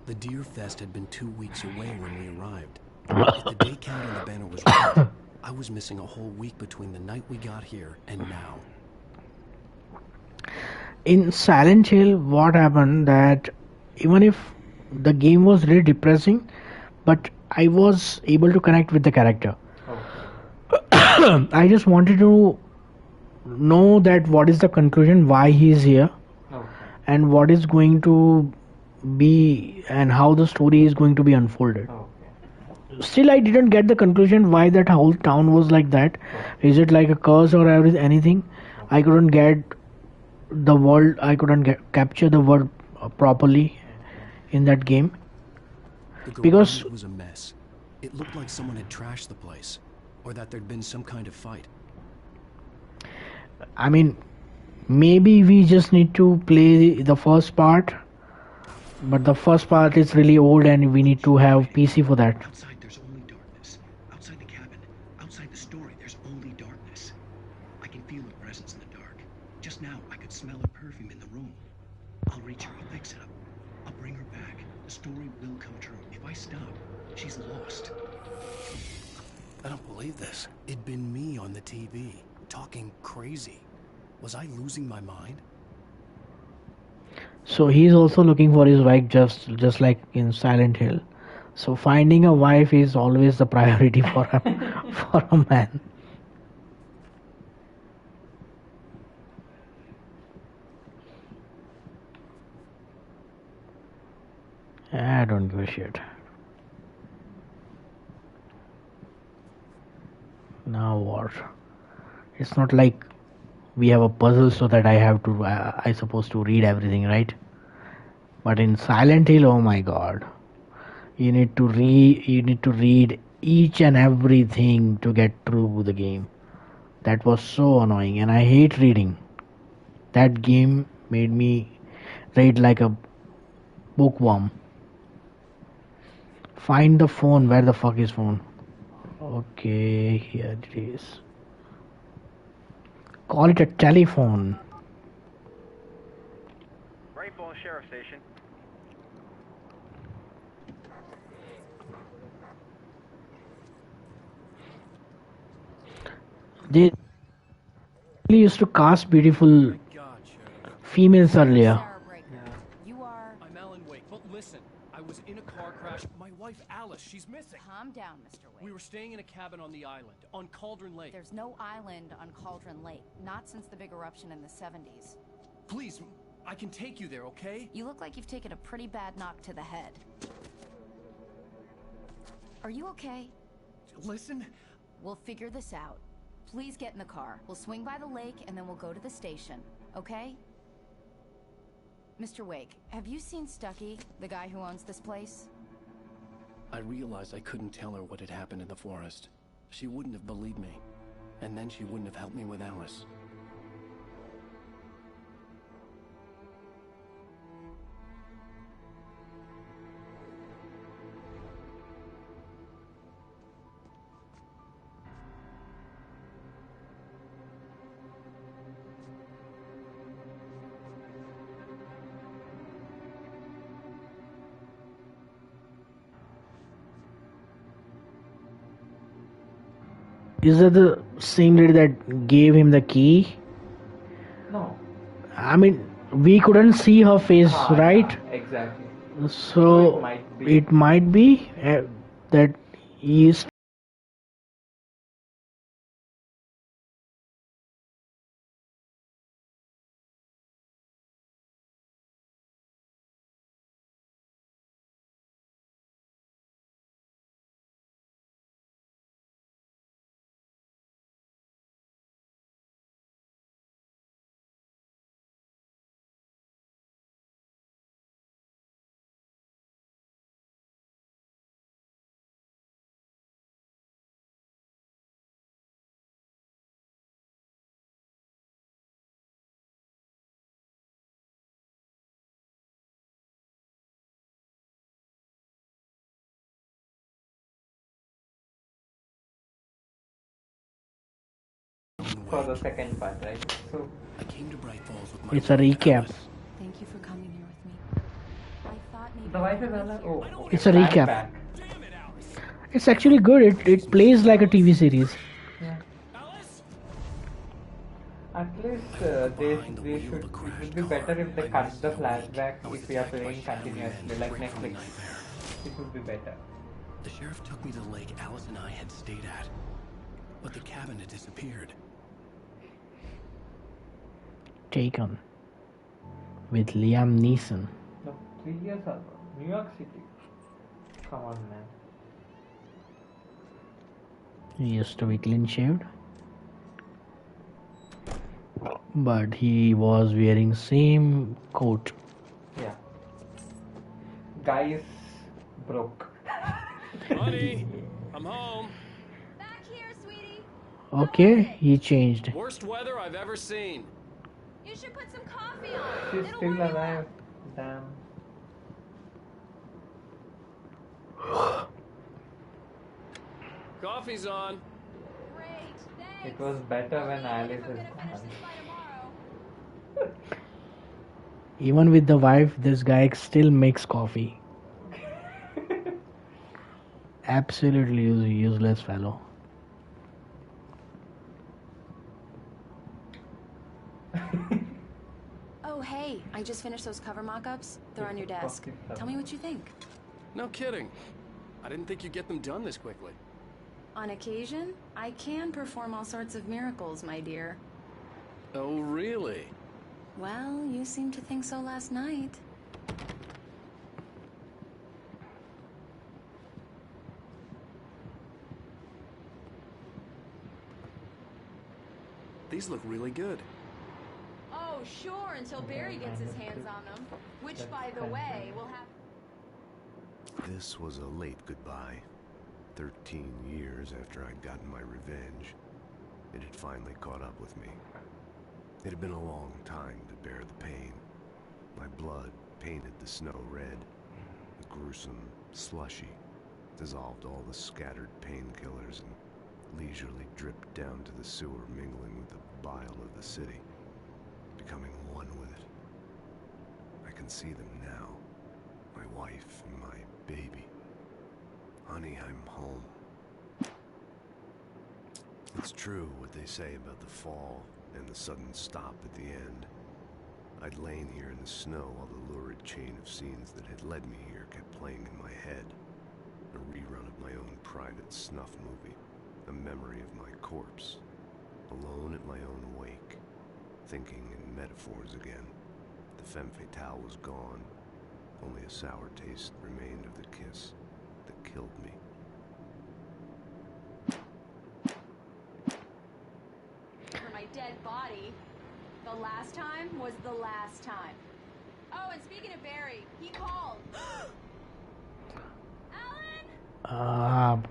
The Deer Fest had been 2 weeks away when we arrived. If the day count on the banner was right, I was missing a whole week between the night we got here and now. In Silent Hill, what happened that even if the game was really depressing, but I was able to connect with the character. I just wanted to know that what is the conclusion, why he is here, and what is going to be and how the story is going to be unfolded. Still, I didn't get the conclusion why that whole town was like that. Is it like a curse or anything? I couldn't get the world. I couldn't capture the word properly in that game because it was a mess. It looked like someone had trashed the place, or that there'd been some kind of fight. I mean, maybe we just need to play the first part, but the first part is really old and we need to have PC for that. Outside there's only darkness. Outside the cabin, outside the story, there's only darkness. I can feel a presence in the dark. Just now I could smell a perfume in the room. I'll reach her, I'll fix it up. I'll bring her back. The story will come true. If I stop, she's lost. I don't believe this. It'd been me on the TV, talking crazy. Was I losing my mind? So he's also looking for his wife, just like in Silent Hill. So finding a wife is always the priority for for a man. I don't give a shit. Now what? It's not like we have a puzzle so that I have to I supposed to read everything, right? But in Silent Hill, oh my god, you need to read each and everything to get through the game. That was so annoying, and I hate reading. That game made me read like a bookworm. Find the phone. Where the fuck is phone? Okay, here it is. Call it a telephone. Rainbow Sheriff Station. They used to cast beautiful females earlier. I'm Alan Wake, but listen, I was in a car crash. My wife Alice, she's missing. Calm down, Mr. Wake. We were staying in a cabin on the island, on Cauldron Lake. There's no island on Cauldron Lake, not since the big eruption in the 70s. Please, I can take you there, okay? You look like you've taken a pretty bad knock to the head. Are you okay? Listen. We'll figure this out. Please get in the car. We'll swing by the lake and then we'll go to the station, okay? Mr. Wake, have you seen Stucky, the guy who owns this place? I realized I couldn't tell her what had happened in the forest. She wouldn't have believed me. And then she wouldn't have helped me with Alice. Is that the same lady that gave him the key? No. I mean, we couldn't see her face, right? Yeah, exactly. So it might be that he is. For the second part, right? So I came to Bright Falls with my It's a recap. Thank you for coming here with me. I thought maybe the wife is alive. Oh, It's a recap. It's actually good. It plays like a TV series. Yeah. At least they should. It would be better if they cut the flashback if we are playing continuously, like Netflix. It would be better. The sheriff took me to the lake Alice and I had stayed at. But the cabin had disappeared. Taken with Liam Neeson. No, 3 years ago. New York City. Come on, man. He used to be clean shaved, but he was wearing same coat. Yeah. Guy is broke. Honey, I'm home. Back here, sweetie. Okay, he changed. Worst weather I've ever seen. You should put some coffee on. She's It'll still warm you alive. up. Damn. Coffee's on. Great, thanks. It was better when Alice is gone. Even with the wife, this guy still makes coffee. Absolutely useless fellow. Oh, hey, I just finished those cover mock-ups. They're on your desk. Tell me what you think. No kidding. I didn't think you'd get them done this quickly. On occasion, I can perform all sorts of miracles, my dear. Oh, really? Well, you seemed to think so last night. These look really good. Oh, sure, until Barry gets his hands on them. Which, by the way, will have... This was a late goodbye. 13 years after I'd gotten my revenge, it had finally caught up with me. It had been a long time to bear the pain. My blood painted the snow red. The gruesome slushy dissolved all the scattered painkillers and leisurely dripped down to the sewer, mingling with the bile of the city, becoming one with it. I can see them now. My wife and my baby. Honey, I'm home. It's true what they say about the fall and the sudden stop at the end. I'd lain here in the snow while the lurid chain of scenes that had led me here kept playing in my head. A rerun of my own private snuff movie. A memory of my corpse. Alone at my own wake. Thinking in metaphors again. The femme fatale was gone. Only a sour taste remained of the kiss that killed me. For my dead body. The last time was the last time. Oh, and speaking of Barry, he called. Alan,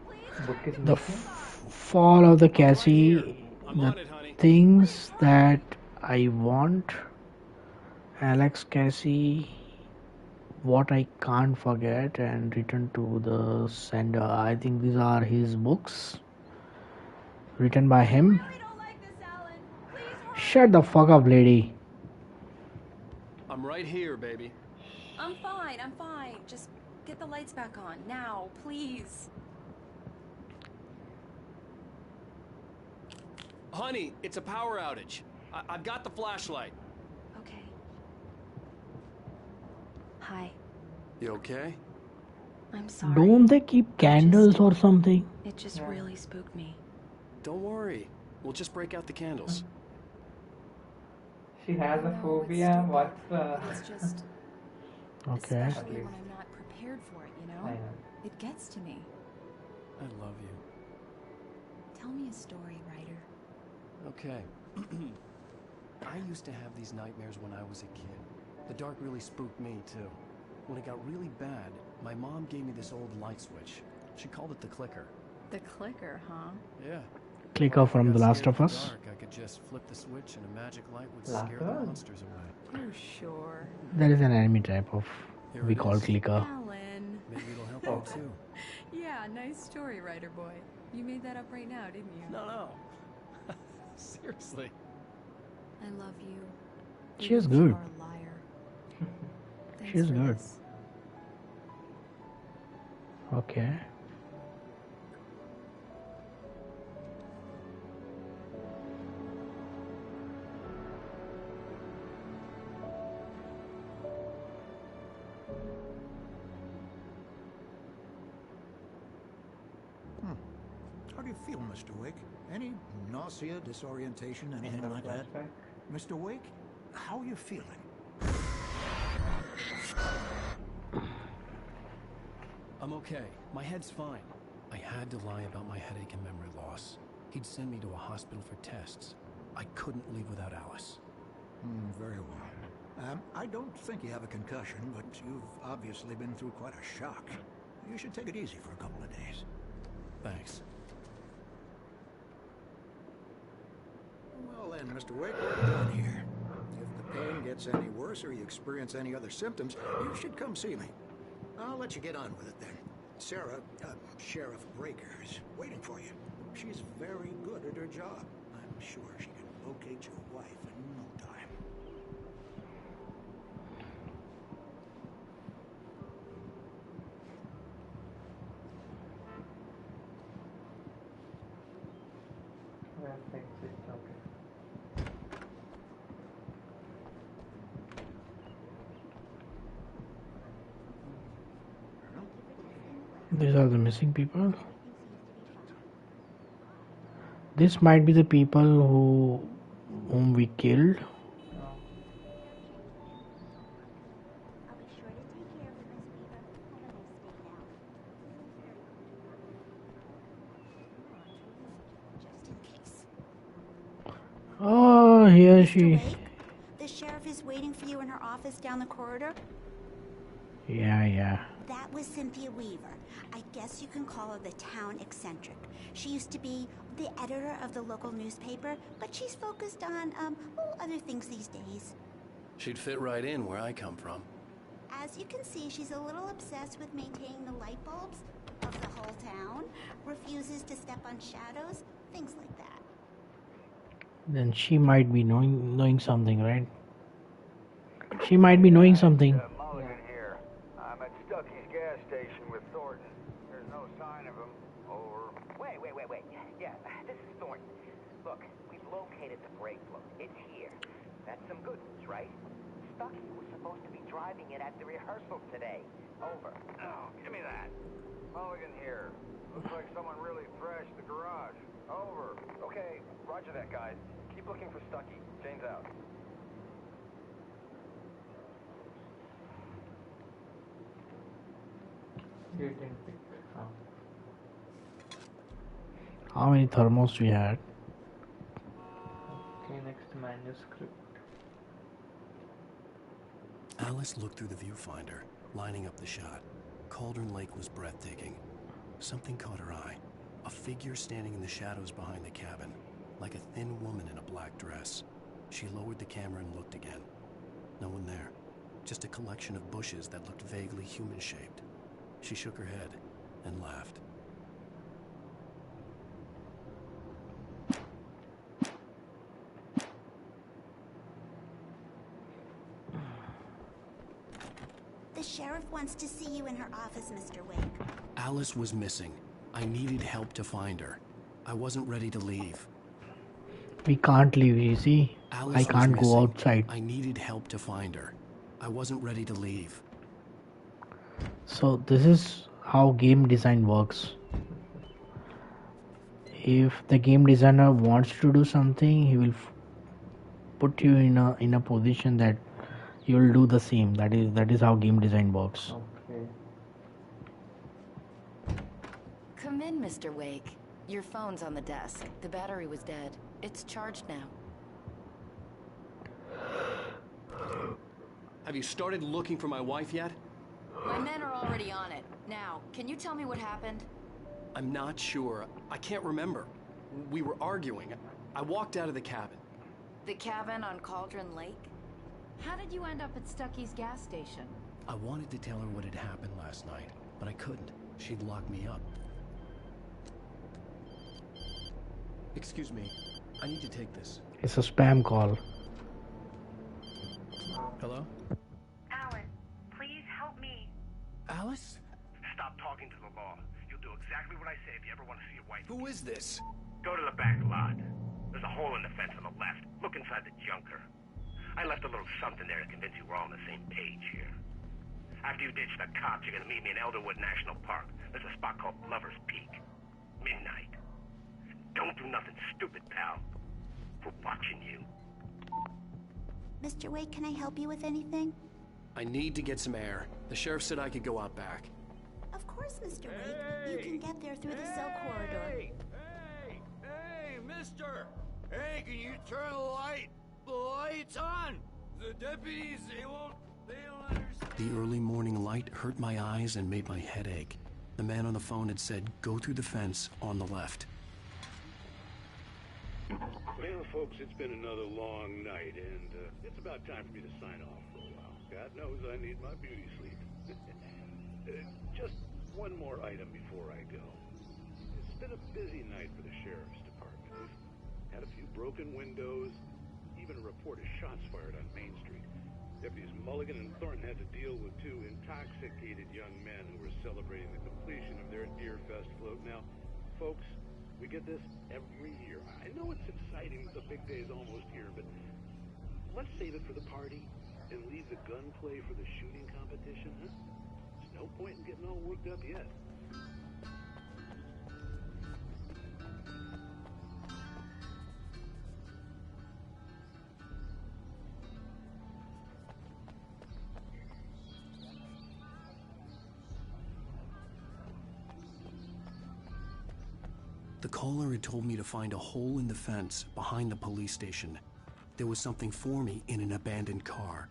please. The fall of the Cassie, the things that I want, Alex Cassie, what I can't forget, and Return to the Sender. I think these are his books, written by him. Shut the fuck up, lady. I'm right here, baby. I'm fine, I'm fine. Just get the lights back on, now, please. Honey, it's a power outage. I've got the flashlight. Okay. Hi. You okay? I'm sorry. Don't they keep candles or something? It just really spooked me. Don't worry. We'll just break out the candles. She has a phobia. What's the... It's just... Okay. Especially when I'm not prepared for it, you know? I know. It gets to me. I love you. Tell me a story, writer. Okay. I used to have these nightmares when I was a kid. The dark really spooked me, too. When it got really bad, my mom gave me this old light switch. She called it the clicker. The clicker, huh? Yeah. Clicker from The Last of Us. Dark, I could just flip the switch and a magic light would scare the monsters away. Oh, sure. That is an enemy type of we call clicker. Alan. Maybe it'll help you too. Yeah, nice story, writer boy. You made that up right now, didn't you? No. Seriously. I love you. She is good. You are a liar. She is for good. this. Okay. How do you feel, Mr. Wake? Any nausea, disorientation, anything like that? Mr. Wake, how are you feeling? I'm okay. My head's fine. I had to lie about my headache and memory loss. He'd send me to a hospital for tests. I couldn't leave without Alice. Very well. I don't think you have a concussion, but you've obviously been through quite a shock. You should take it easy for a couple of days. Thanks. Well then, Mr. Wake, we're done here. If the pain gets any worse or you experience any other symptoms, you should come see me. I'll let you get on with it then. Sarah, Sheriff Breaker, is waiting for you. She's very good at her job. I'm sure she can locate your wife in no time. That's exit. Okay. These are the missing people. This might be the people whom we killed. Oh, here she. Wake? The sheriff is waiting for you in her office down the corridor. Yeah. That was Cynthia Weaver. I guess you can call her the town eccentric. She used to be the editor of the local newspaper, but she's focused on, other things these days. She'd fit right in where I come from. As you can see, she's a little obsessed with maintaining the light bulbs of the whole town, refuses to step on shadows, things like that. Then she might be knowing something, right? She might be knowing something. Mulligan here. I'm at Stucky's gas station with Thornton. There's no sign of him. Over. Wait. Yeah, this is Thornton. Look, we've located the brake fluid. It's here. That's some good news, right? Stucky was supposed to be driving it at the rehearsal today. Over. Oh, give me that. Mulligan here. Looks like someone really thrashed the garage. Over. Okay, roger that, guys. Keep looking for Stucky. Jane's out. You didn't pick. Oh. How many thermos we had? Okay, next manuscript. Alice looked through the viewfinder, lining up the shot. Cauldron Lake was breathtaking. Something caught her eye. A figure standing in the shadows behind the cabin, like a thin woman in a black dress. She lowered the camera and looked again. No one there. Just a collection of bushes that looked vaguely human-shaped. She shook her head and laughed. The sheriff wants to see you in her office, Mr. Wake. Alice was missing. I needed help to find her. I wasn't ready to leave. We can't leave, you see. I can't go outside. I needed help to find her. I wasn't ready to leave. So this is how game design works. If the game designer wants to do something, he will put you in a position that you will do the same. That is how game design works. Okay. Come in, Mr. Wake. Your phone's on the desk. The battery was dead. It's charged now. Have you started looking for my wife yet? My men are already on it. Now, can you tell me what happened? I'm not sure. I can't remember. We were arguing. I walked out of the cabin. The cabin on Cauldron Lake? How did you end up at Stucky's gas station? I wanted to tell her what had happened last night, but I couldn't. She'd lock me up. Excuse me. I need to take this. It's a spam call. Hello? Alice, please help me. Alice? Stop talking to the law. You'll do exactly what I say if you ever want to see your wife. Who is this? Go to the back lot. There's a hole in the fence on the left. Look inside the junker. I left a little something there to convince you we're all on the same page here. After you ditch the cops, you're gonna meet me in Elderwood National Park. There's a spot called Lover's Peak. Midnight. Don't do nothing stupid, pal. We're watching you. Mr. Wake, can I help you with anything? I need to get some air. The sheriff said I could go out back. Of course, Mr. Wake. You can get there through the cell corridor. Hey, mister! Hey, can you turn the lights on? The deputies, they don't understand. The early morning light hurt my eyes and made my head ache. The man on the phone had said, go through the fence on the left. Well, folks, it's been another long night, and it's about time for me to sign off for a while. God knows I need my beauty sleep. Just one more item before I go. It's been a busy night for the sheriff's department. We've had a few broken windows, even a report of shots fired on Main Street. Deputies Mulligan and Thornton had to deal with two intoxicated young men who were celebrating the completion of their Deer Fest float. Now, folks, We get this every year. I know it's exciting that the big day is almost here, but let's save it for the party and leave the gunplay for the shooting competition, huh? There's no point in getting all worked up yet. The caller had told me to find a hole in the fence behind the police station. There was something for me in an abandoned car.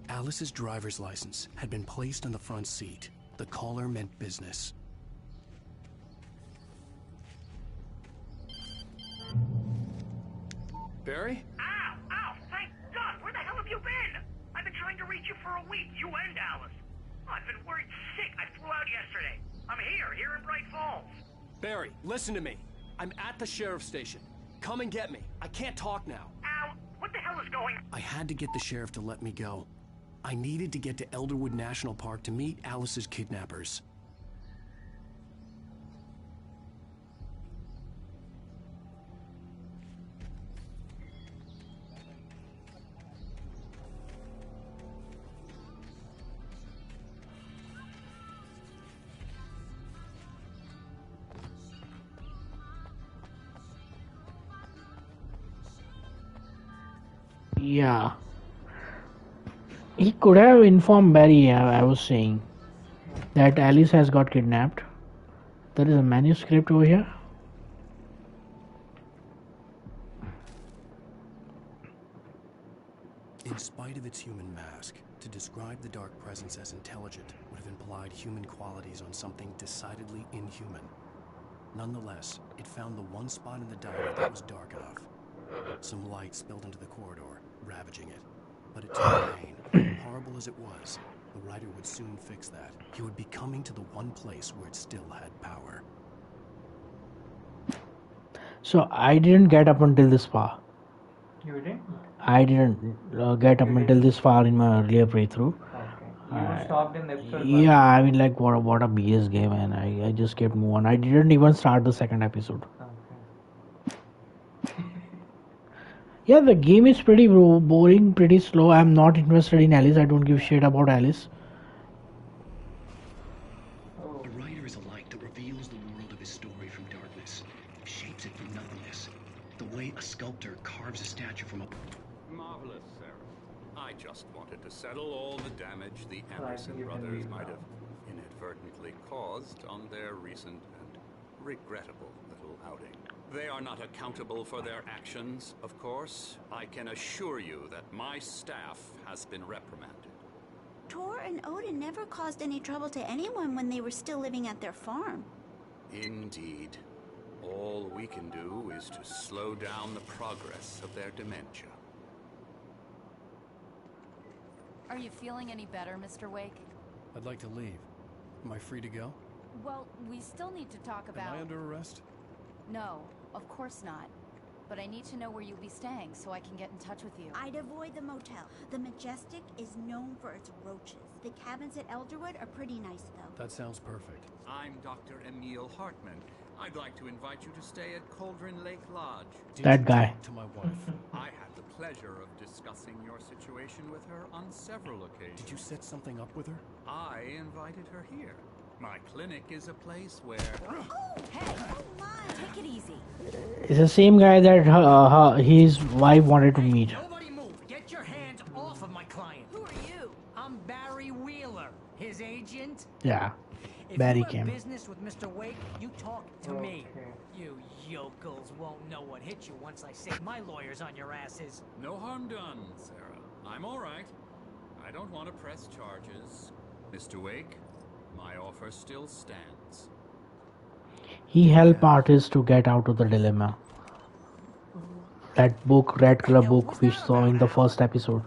Alice's driver's license had been placed on the front seat. The caller meant business. Barry? Ow! Ow! Thank God! Where the hell have you been? I've been trying to reach you for a week, you and Alice. I've been worried sick. I flew out yesterday. I'm here in Bright Falls. Barry, listen to me. I'm at the sheriff's station. Come and get me. I can't talk now. Ow! What the hell is going on? I had to get the sheriff to let me go. I needed to get to Elderwood National Park to meet Alice's kidnappers. Yeah. He could have informed Barry, I was saying, that Alice has got kidnapped. There is a manuscript over here. In spite of its human mask, to describe the dark presence as intelligent would have implied human qualities on something decidedly inhuman. Nonetheless, it found the one spot in the diary that was dark enough. Some light spilled into the corridor, ravaging it. But it took pain. Horrible as it was, the writer would soon fix that. He would be coming to the one place where it still had power. So I didn't get up until this far. You didn't? I didn't get up until this far in my earlier playthrough. Okay. You stopped in episode 1. Yeah, I mean, like, what a BS game, and I just kept moving on. I didn't even start the second episode. Okay. Yeah, the game is pretty boring, pretty slow. I'm not interested in Alice. I don't give a shit about Alice. A writer is a light that reveals the world of his story from darkness, shapes it from nothingness. The way a sculptor carves a statue from a... Marvelous, Sarah. I just wanted to settle all the damage the Anderson brothers might have inadvertently caused on their recent and regrettable little outing. They are not accountable for their actions, of course. I can assure you that my staff has been reprimanded. Tor and Odin never caused any trouble to anyone when they were still living at their farm. Indeed. All we can do is to slow down the progress of their dementia. Are you feeling any better, Mr. Wake? I'd like to leave. Am I free to go? Well, we still need to talk about... Am I under arrest? No, of course not. But I need to know where you'll be staying so I can get in touch with you. I'd avoid the motel. The Majestic is known for its roaches. The cabins at Elderwood are pretty nice, though. That sounds perfect. I'm Dr. Emil Hartman. I'd like to invite you to stay at Cauldron Lake Lodge. That guy. To my wife. I had the pleasure of discussing your situation with her on several occasions. Did you set something up with her? I invited her here. My clinic is a place where... Oh, hey, come on. Take it easy. It's the same guy that his wife wanted to meet. Nobody move. Get your hands off of my client. Who are you? I'm Barry Wheeler, his agent. Yeah, If Barry you have came. business with Mr. Wake, you talk to me. You yokels won't know what hit you once I say my lawyer's on your asses. No harm done, Sarah. I'm all right. I don't want to press charges. Mr. Wake, my offer still stands. He helped artists to get out of the dilemma. That book, red color book we saw in the first episode.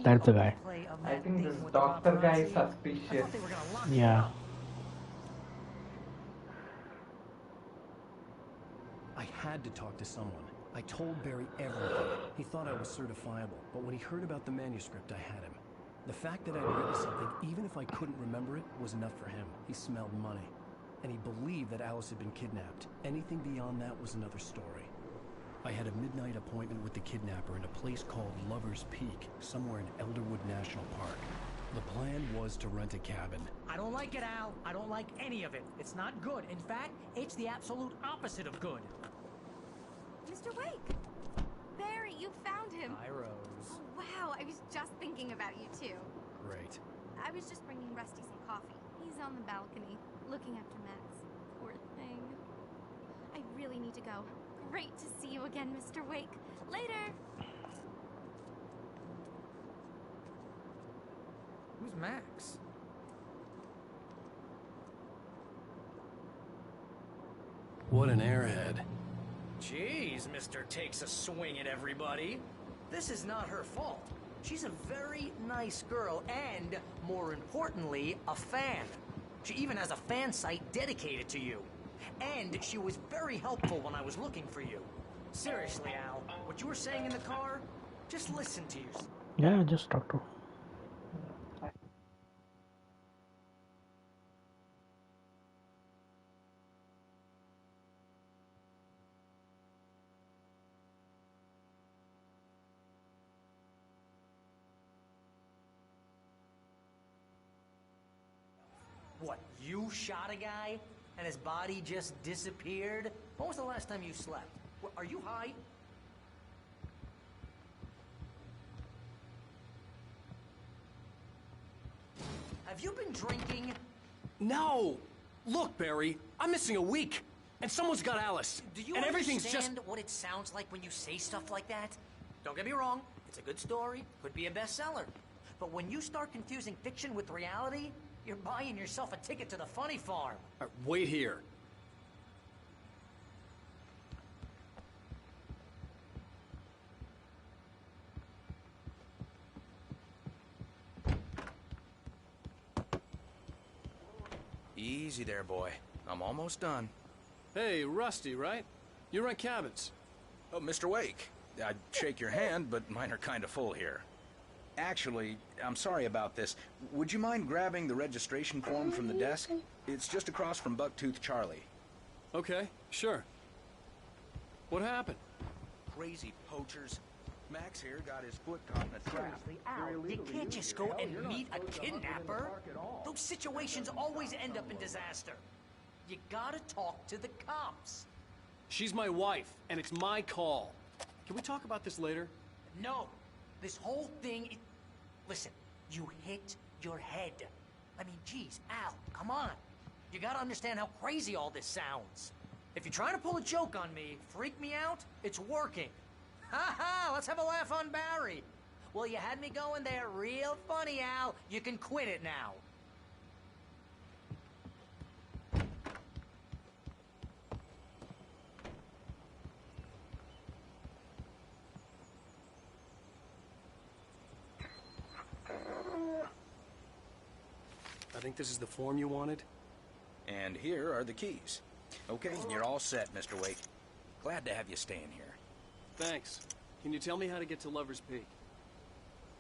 That's the guy. I think this doctor guy is suspicious. Yeah. I had to talk to someone. I told Barry everything. He thought I was certifiable, but when he heard about the manuscript, I had him. The fact that I'd written something, even if I couldn't remember it, was enough for him. He smelled money. And he believed that Alice had been kidnapped. Anything beyond that was another story. I had a midnight appointment with the kidnapper in a place called Lover's Peak, somewhere in Elderwood National Park. The plan was to rent a cabin. I don't like it, Al. I don't like any of it. It's not good. In fact, it's the absolute opposite of good. Mr. Wake! Barry, you found him. Hi, Rose. Oh, wow, I was just thinking about you, too. Great. I was just bringing Rusty some coffee. He's on the balcony, looking after Max. Poor thing. I really need to go. Great to see you again, Mr. Wake. Later! Who's Max? What an airhead. Jeez, Mr. Takes a swing at everybody. This is not her fault. She's a very nice girl and, more importantly, a fan. She even has a fan site dedicated to you. And she was very helpful when I was looking for you. Seriously, Al, what you were saying in the car, just listen to yourself. Yeah, just talk to. What, you shot a guy and his body just disappeared? When was the last time you slept? Are you high? Have you been drinking? No! Look, Barry, I'm missing a week, and someone's got Alice. Do you and everything's understand just... what it sounds like when you say stuff like that? Don't get me wrong, it's a good story, could be a bestseller. But when you start confusing fiction with reality, you're buying yourself a ticket to the funny farm. Wait here. Easy there, boy. I'm almost done. Hey, Rusty, right? You rent cabins. Oh, Mr. Wake. I'd shake your hand, but mine are kind of full here. Actually, I'm sorry about this. Would you mind grabbing the registration form from the desk? It's just across from Bucktooth Charlie. Okay, sure. What happened? Crazy poachers. Max here got his foot caught in a trap. Seriously, Al, you can't just go and meet a kidnapper. Those situations always end up in disaster. You gotta talk to the cops. She's my wife, and it's my call. Can we talk about this later? No. This whole thing is... Listen, you hit your head. I mean, geez, Al, come on. You gotta understand how crazy all this sounds. If you're trying to pull a joke on me, freak me out, it's working. Ha ha, let's have a laugh on Barry. Well, you had me going there real funny, Al. You can quit it now. I think this is the form you wanted. And here are the keys. Okay, you're all set, Mr. Wake. Glad to have you staying here. Thanks. Can you tell me how to get to Lover's Peak?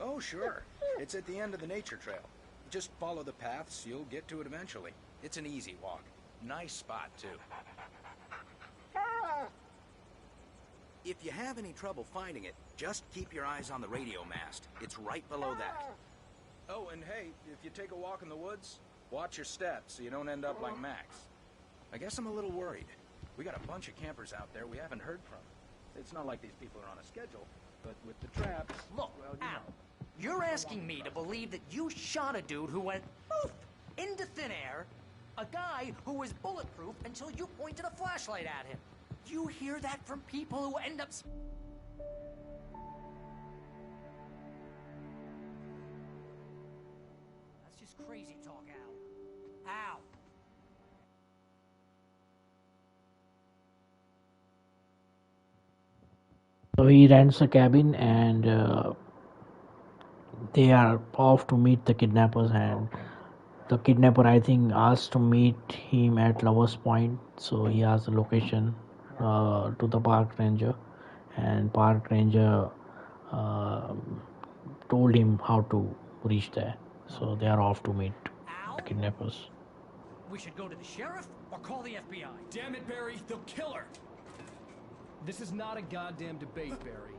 Oh, sure. It's at the end of the nature trail. Just follow the paths, you'll get to it eventually. It's an easy walk. Nice spot, too. If you have any trouble finding it, just keep your eyes on the radio mast. It's right below that. Oh, and hey, if you take a walk in the woods, watch your steps so you don't end up like Max. I guess I'm a little worried. We got a bunch of campers out there we haven't heard from. It's not like these people are on a schedule, but with the traps... Look, well, Al, you're asking me to believe that you shot a dude who went poof into thin air, a guy who was bulletproof until you pointed a flashlight at him. You hear that from people who end up... That's just crazy talk, Al. Al! So he rents a cabin and they are off to meet the kidnappers, and the kidnapper, I think, asked to meet him at Lover's Point, so he asked the location to the park ranger, and park ranger told him how to reach there. So they are off to meet the kidnappers. We should go to the sheriff or call the FBI. Damn it, Barry, they'll kill her. This is not a goddamn debate, Barry.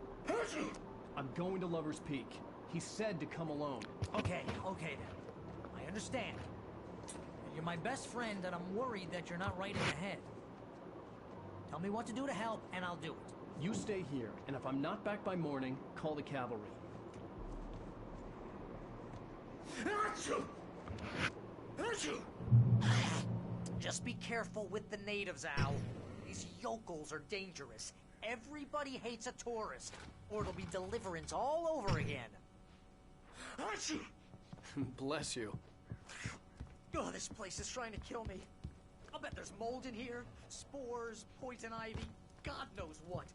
I'm going to Lover's Peak. He said to come alone. Okay then. I understand. You're my best friend, and I'm worried that you're not right in the head. Tell me what to do to help, and I'll do it. You stay here, and if I'm not back by morning, call the cavalry. Just be careful with the natives, Al. These yokels are dangerous. Everybody hates a tourist, or it'll be deliverance all over again. Bless you. Oh, this place is trying to kill me. I'll bet there's mold in here, spores, poison ivy, God knows what.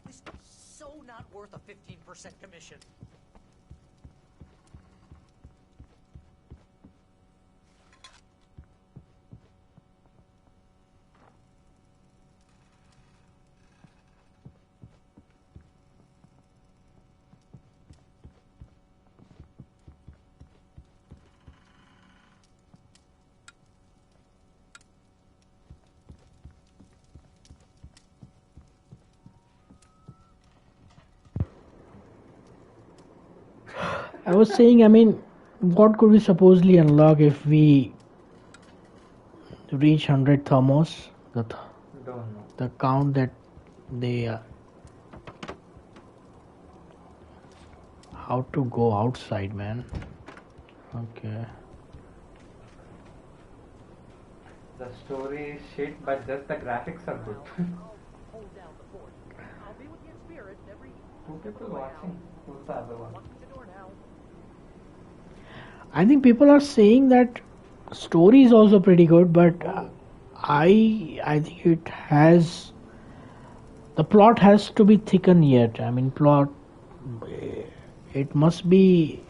This is so not worth a 15% commission. I was saying, I mean, what could we supposedly unlock if we reach 100 thermos? Don't know. The count that they how to go outside, man. Okay. The story is shit, but just the graphics are good. Two people watching. Who's the other one? I think people are saying that story is also pretty good, but I think it has, the plot has to be thickened yet. I mean, plot, it must be,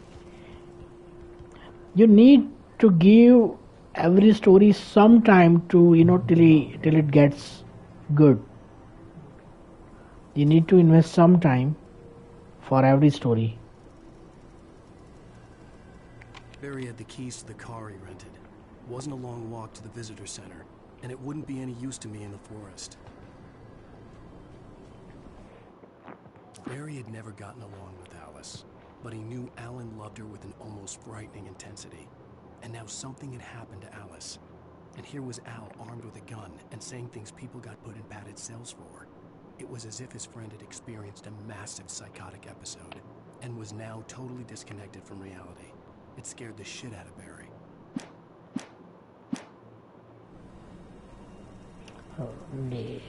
you need to give every story some time to, you know, till it gets good. You need to invest some time for every story. Barry had the keys to the car he rented. It wasn't a long walk to the visitor center, and it wouldn't be any use to me in the forest. Barry had never gotten along with Alice, but he knew Alan loved her with an almost frightening intensity. And now something had happened to Alice. And here was Al armed with a gun and saying things people got put in padded cells for. It was as if his friend had experienced a massive psychotic episode and was now totally disconnected from reality. It scared the shit out of Barry. Oh, no.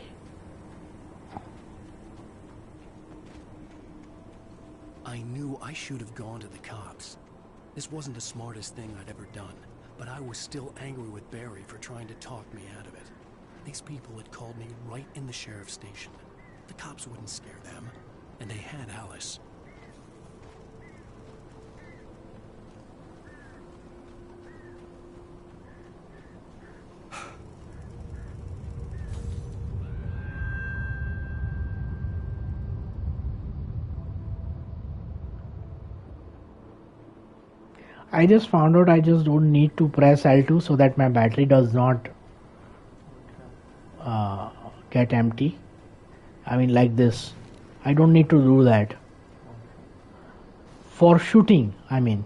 I knew I should have gone to the cops. This wasn't the smartest thing I'd ever done, but I was still angry with Barry for trying to talk me out of it. These people had called me right in the sheriff's station. The cops wouldn't scare them, and they had Alice. I just found out I just don't need to press L2 so that my battery does not get empty. I mean, like this. I don't need to do that. For shooting, I mean.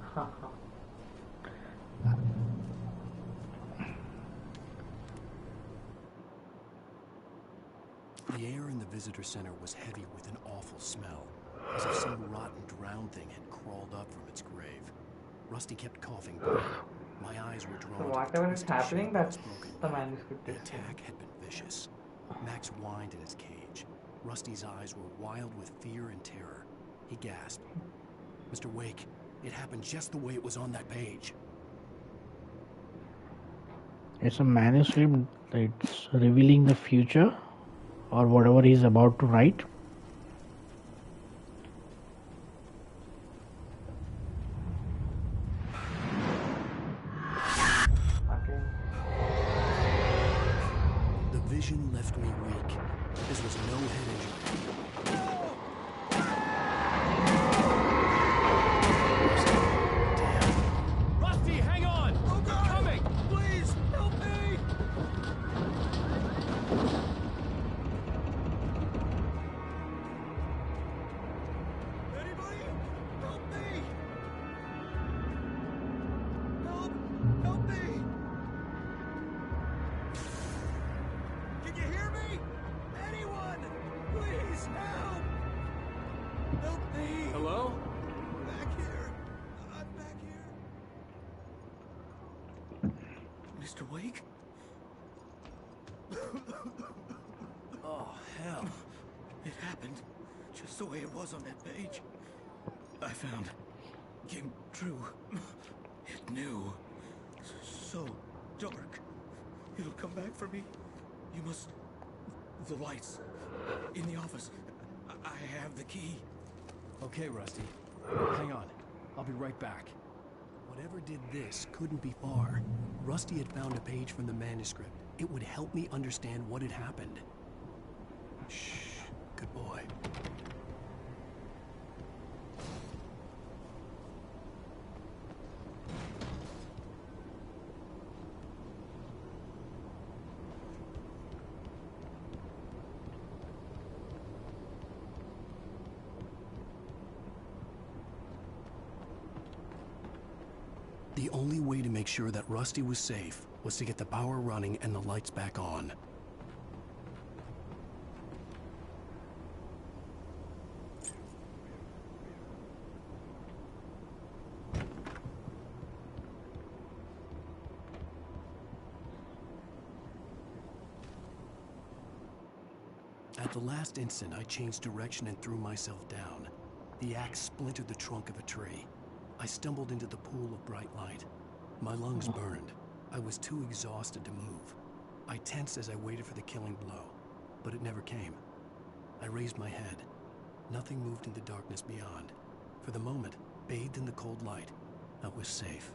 The air in the visitor center was heavy with an awful smell, as if some rotten drowned thing had crawled up from its grave. Rusty kept coughing. My eyes were drawn So to whatever is happening, that's broken. the manuscript. The attack had been vicious. Max whined in his cage. Rusty's eyes were wild with fear and terror. He gasped. Mr. Wake, it happened just the way it was on that page. It's a manuscript. It's revealing the future or whatever he's about to write. The vision left me weak. This was no head injury. Help me! Hello? Back here! I'm back here! Mr. Wake? Oh, hell. It happened just the way it was on that page. I found. Came true. It knew. So dark. It'll come back for me. You must... The lights. In the office. I have the key. Okay, Rusty. Hang on. I'll be right back. Whatever did this couldn't be far. Rusty had found a page from the manuscript. It would help me understand what had happened. Shh. Good boy. The only way to make sure that Rusty was safe was to get the power running and the lights back on. At the last instant, I changed direction and threw myself down. The axe splintered the trunk of a tree. I stumbled into the pool of bright light. My lungs burned. I was too exhausted to move. I tensed as I waited for the killing blow, but it never came. I raised my head. Nothing moved in the darkness beyond. For the moment, bathed in the cold light, I was safe.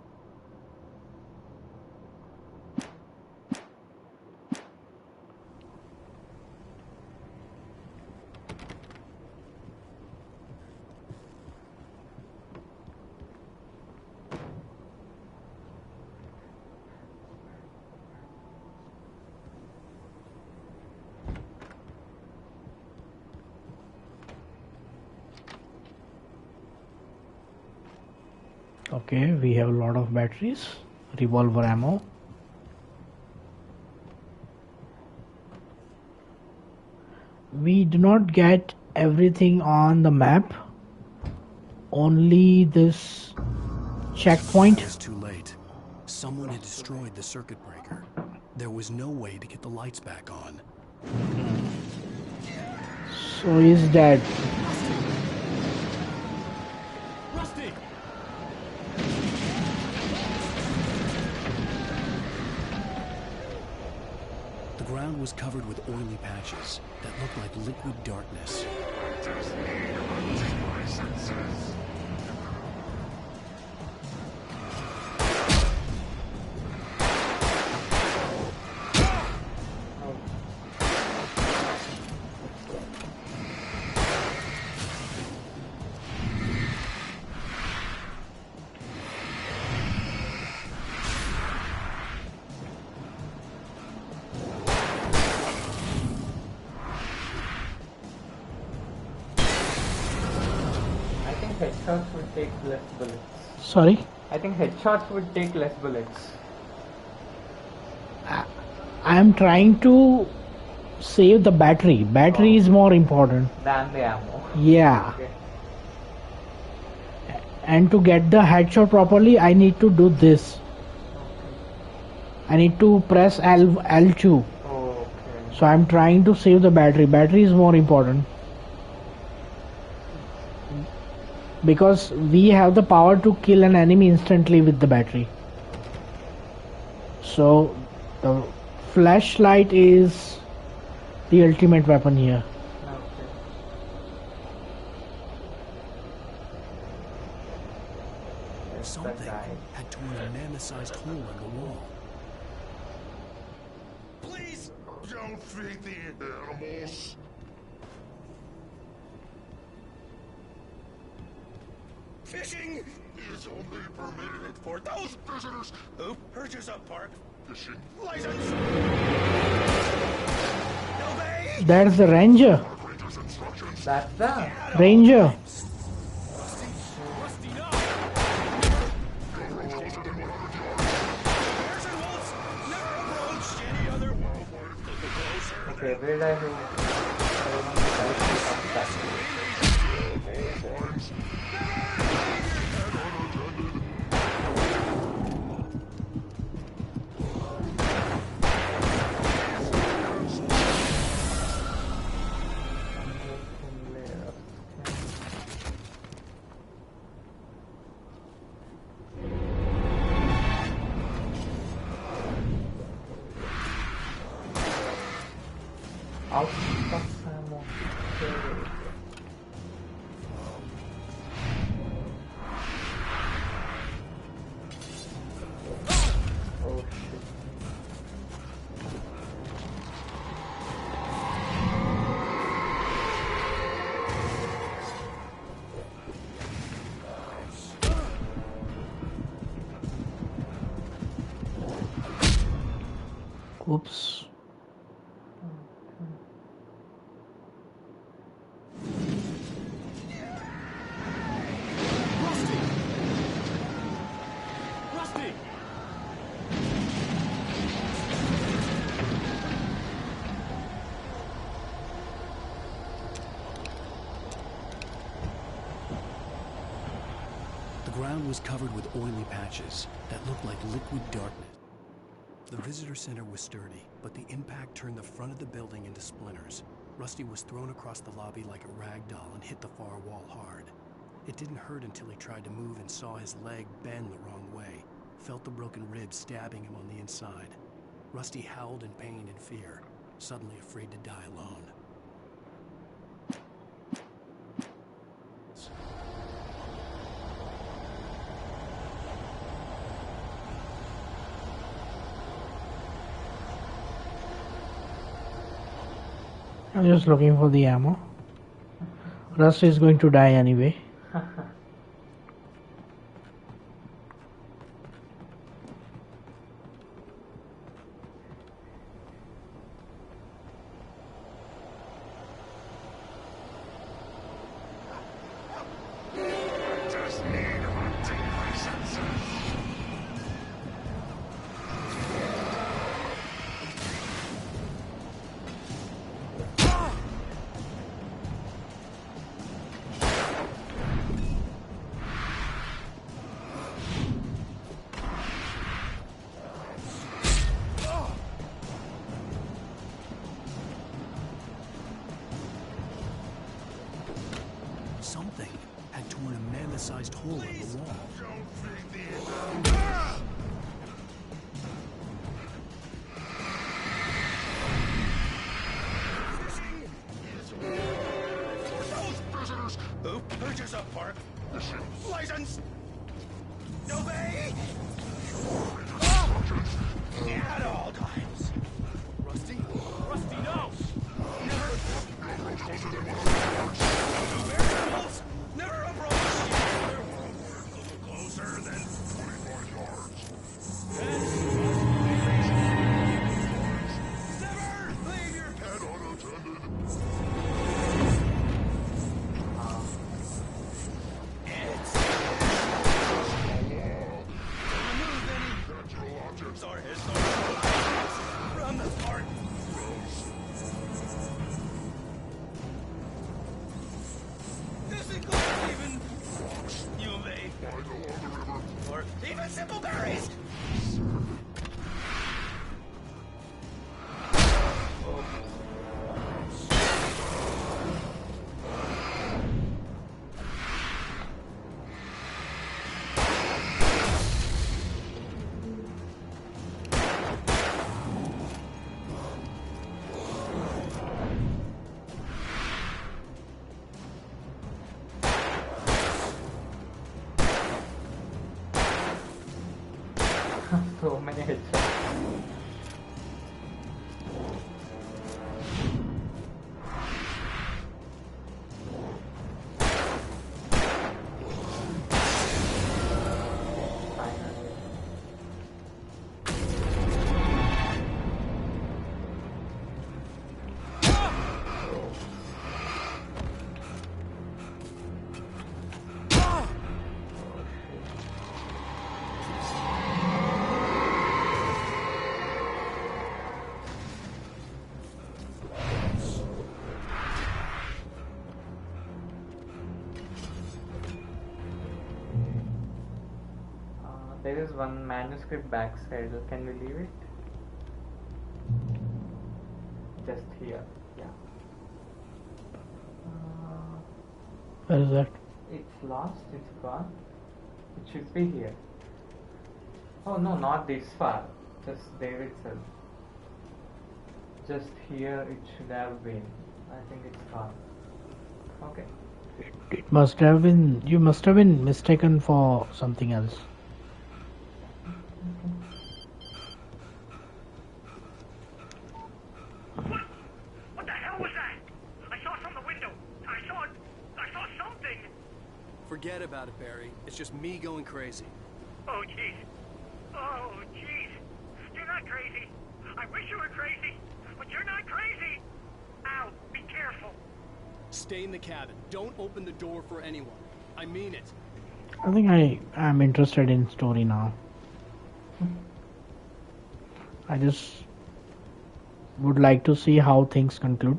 Okay, we have a lot of batteries, revolver ammo. We do not get everything on the map, only this checkpoint. It was too late. Someone had destroyed the circuit breaker. There was no way to get the lights back on. So he's dead. Rusty! The ground was covered with oily patches that looked like liquid darkness. Headshots would take less bullets. Sorry? I think headshots would take less bullets. I am trying to save the battery. Battery is more important than the ammo. Yeah. Okay. And to get the headshot properly, I need to do this. I need to press L2. Okay. So I'm trying to save the battery. Battery is more important. Because we have the power to kill an enemy instantly with the battery. So the flashlight is the ultimate weapon here. Okay. Something had torn a mammoth-sized hole in the wall. Please don't feed the animals. Fishing is only permitted for those visitors who purchase a park fishing license. Obey. That's the ranger. That's the Ranger. Okay, where did I do? Out of ammo. Oh shit. Oops. Rusty! The ground was covered with oily patches that looked like liquid darkness. The visitor center was sturdy, but the impact turned the front of the building into splinters. Rusty was thrown across the lobby like a rag doll and hit the far wall hard. It didn't hurt until he tried to move and saw his leg bend the wrong way, felt the broken ribs stabbing him on the inside. Rusty howled in pain and fear, suddenly afraid to die alone. I'm just looking for the ammo. Rusty is going to die anyway. Something had torn a mammoth-sized hole in the wall. Visitors, who purchase a park license? Obey! At all times. Rusty? Rusty, no! Never closer than 100 yards. Never approach. Closer than 45 yards. Never leave your pet unattended. Or his from the park. This includes even you may or even simple berries. So many headshots. There is one manuscript backside. Can we leave it? Just here. Yeah. Where is that? It's lost. It's gone. It should be here. Oh no, not this far. Just there itself. just here it should have been. I think it's gone. Okay. It must have been. You must have been mistaken for something else. What the hell was that? I saw from the window. I saw something. Forget about it, Barry. It's just me going crazy. Oh, jeez. Oh, jeez. You're not crazy. I wish you were crazy, but you're not crazy. Ow, be careful. Stay in the cabin. Don't open the door for anyone. I mean it. I think I am interested in story now. I just would like to see how things conclude.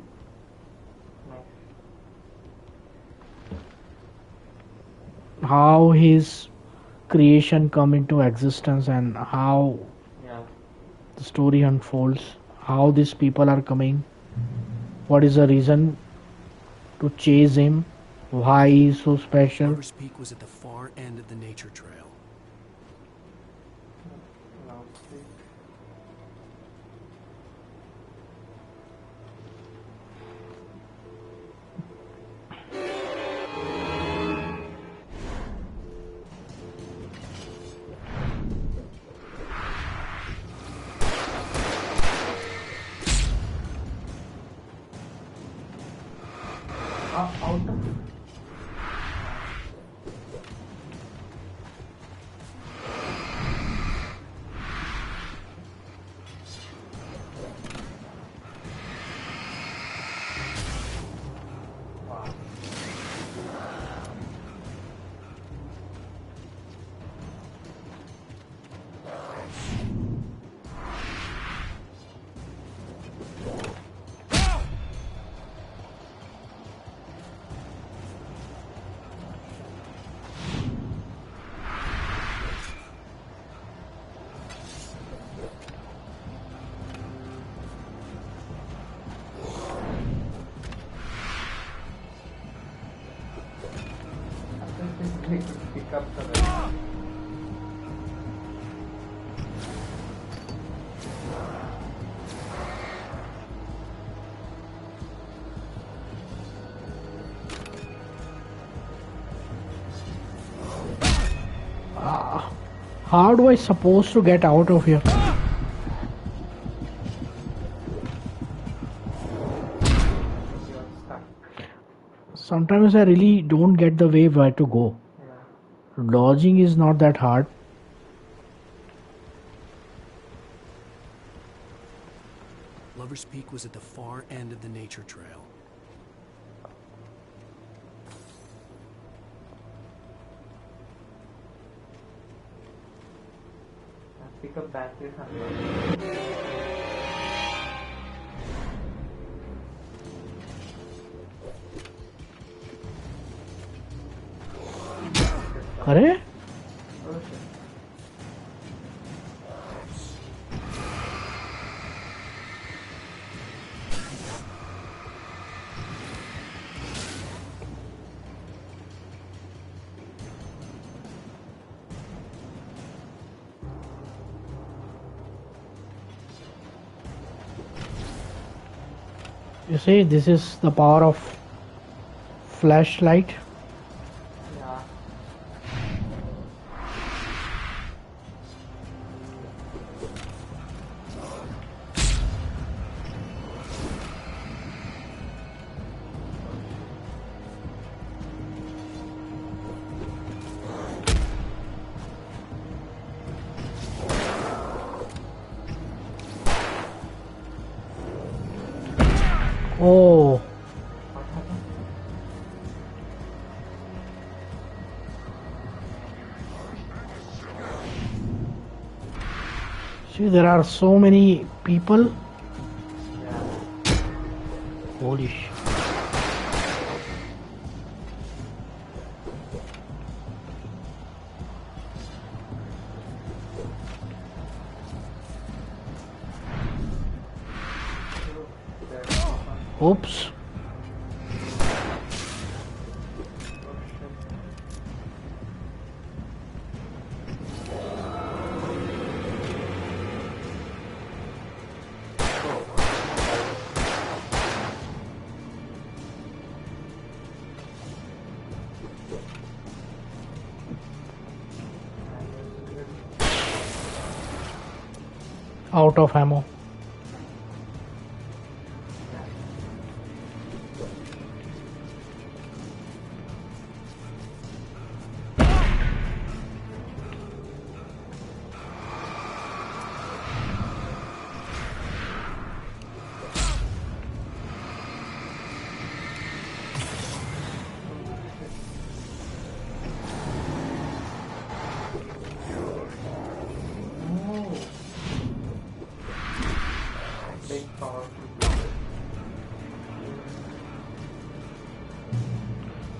How his creation come into existence and how the story unfolds. How these people are coming. What is the reason to chase him? Why he is so special? Lover's Peak was at the far end of the nature trail. Pick up the How do I supposed to get out of here? Sometimes I really don't get the way where to go. Dodging is not that hard. Lover's Peak was at the far end of the nature trail. pick up batteries and अरे You see, this is the power of flashlight. Oh. See, there are so many people. Holy shit. Oops. Out of ammo.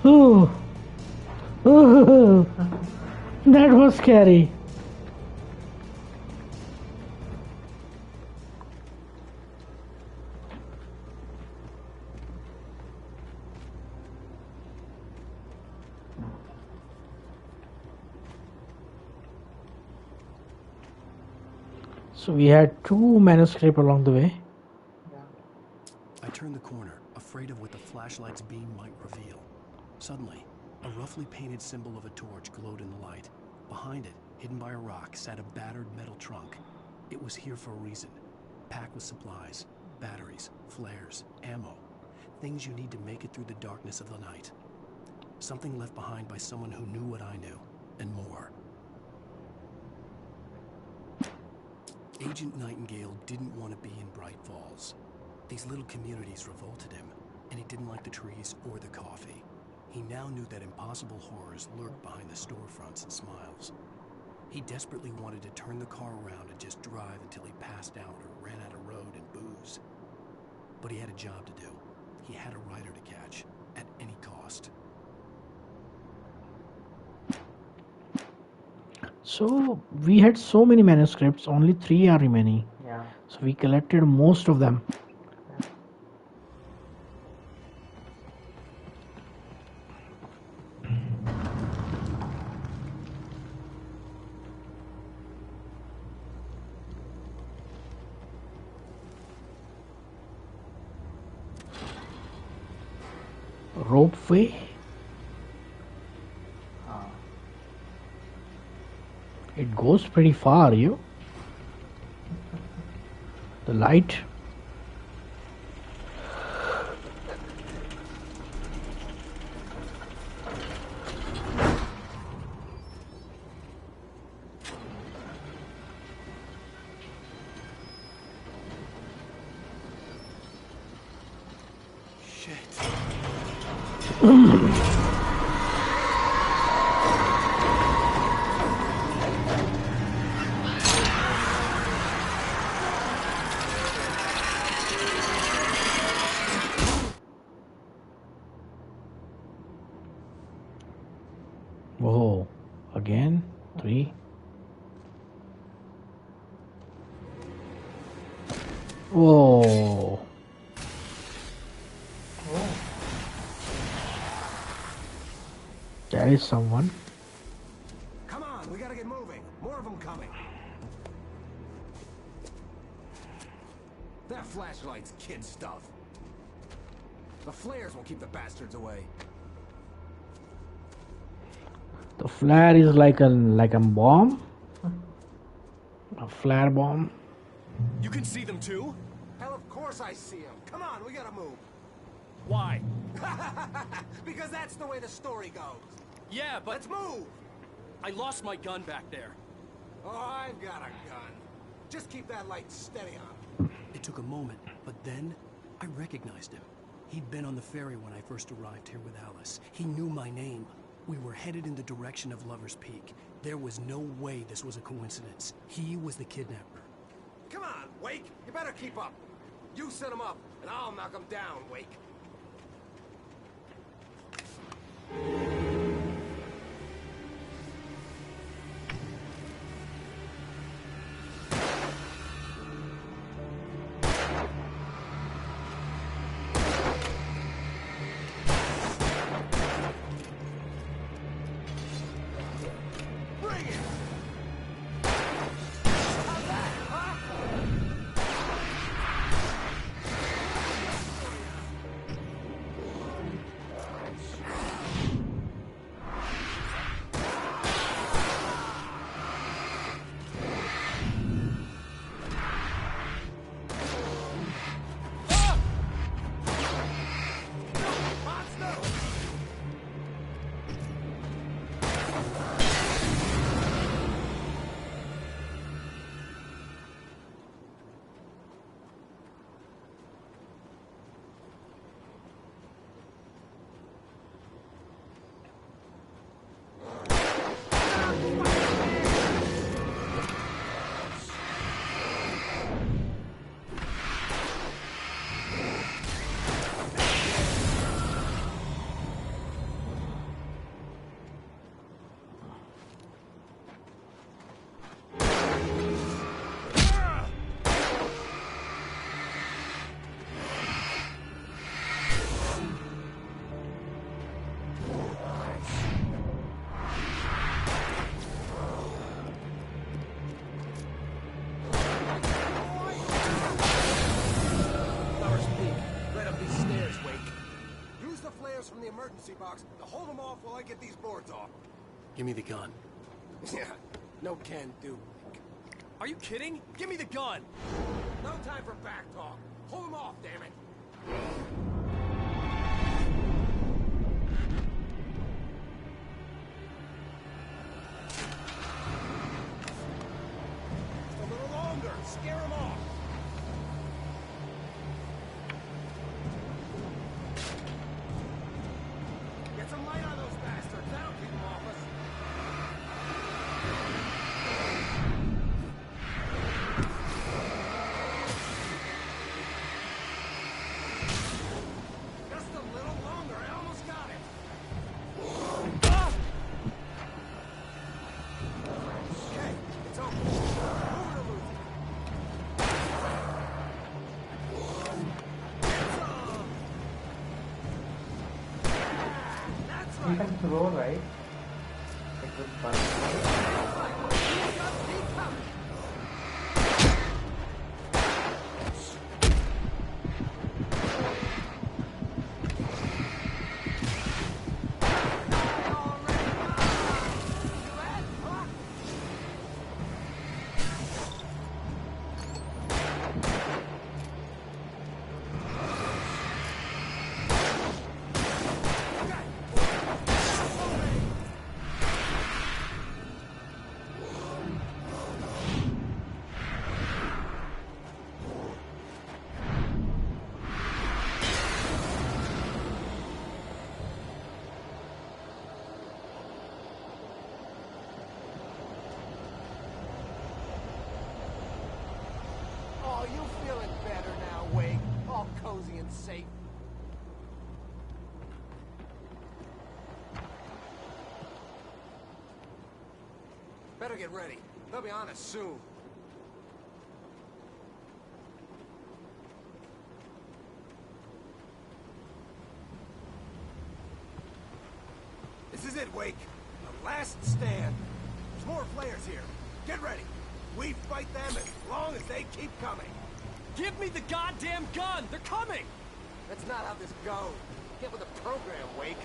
Ooh. Ooh. That was scary. So we had 2 manuscripts along the way. I turned the corner, afraid of what the flashlight's beam might reveal. Suddenly, a roughly painted symbol of a torch glowed in the light. Behind it, hidden by a rock, sat a battered metal trunk. It was here for a reason. Packed with supplies, batteries, flares, ammo. Things you need to make it through the darkness of the night. Something left behind by someone who knew what I knew, and more. Agent Nightingale didn't want to be in Bright Falls. These little communities revolted him, and he didn't like the trees or the coffee. He now knew that impossible horrors lurked behind the storefronts and smiles. He desperately wanted to turn the car around and just drive until he passed out or ran out of road and booze. But he had a job to do. He had a rider to catch, at any cost. So we had so many manuscripts, only 3 are remaining. Yeah. So we collected most of them. Ropeway. It goes pretty far, you. The light. Whoa, again, 3. Whoa. There is someone. Come on, we gotta get moving. More of them coming. That flashlight's kid stuff. The flares will keep the bastards away. The flare is like a bomb. A flare bomb. You can see them too? Hell, of course I see them. Come on, we gotta move. Why? Because that's the way the story goes. Yeah, but... Let's move! I lost my gun back there. Oh, I've got a gun. Just keep that light steady on. It took a moment, but then I recognized him. He'd been on the ferry when I first arrived here with Alice. He knew my name. We were headed in the direction of Lover's Peak. There was no way this was a coincidence. He was the kidnapper. Come on, Wake! You better keep up. You set him up, and I'll knock him down, Wake. from the emergency box to hold them off while I get these boards off. Give me the gun. Yeah, no can do. Are you kidding? Give me the gun! No time for back talk. Hold them off, damn it. Just a little longer. Scare them off. Get some light on those bastards. That'll keep them off us. Just a little longer. I almost got it. Okay, it's over. Over to lose it. That's You can throw, right? It would punch. Oh, you feeling better now, Wake? All cozy and safe. Better get ready. They'll be on us soon. This is it, Wake. The last stand. There's more flares here. Get ready. We fight them as long as they keep coming. Give me the goddamn gun! They're coming! That's not how this goes. Get with the program, Wake.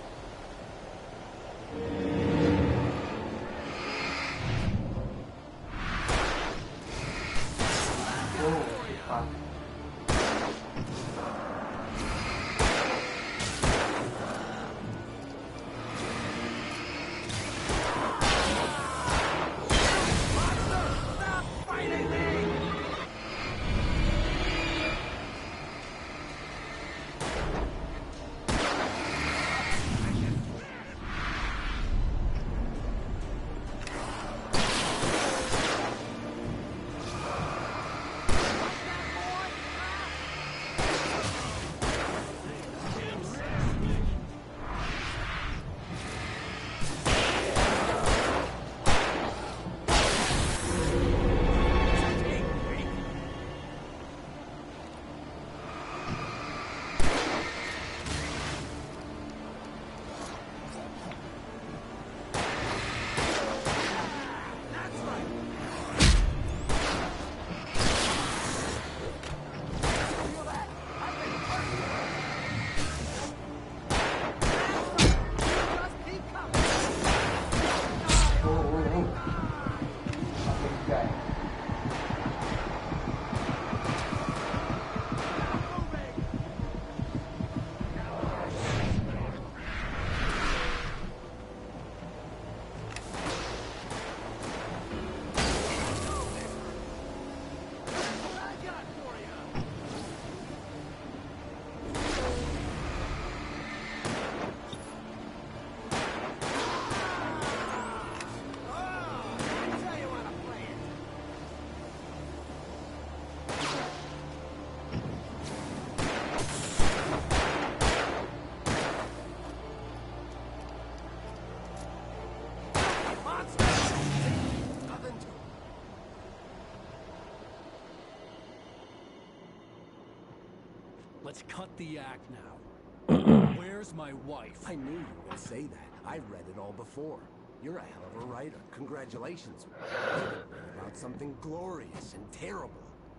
Let's cut the act now. Where's my wife? I knew you were going to say that. I've read it all before. You're a hell of a writer. Congratulations. You can write about something glorious and terrible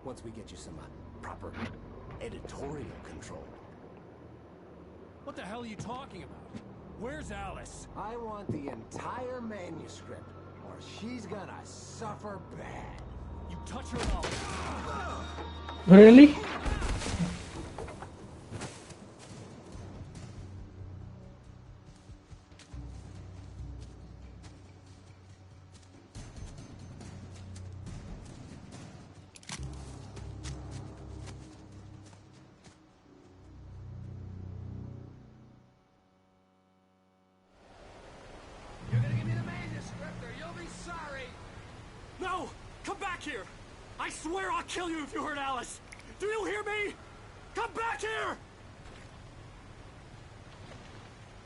once we get you some proper editorial control. What the hell are you talking about? Where's Alice? I want the entire manuscript, or she's gonna suffer bad. You touch her now. Really? You're gonna give me the manuscript or you'll be sorry. No! Come back here! I swear I'll kill you if you hurt Alice! Do you hear me? Come back here!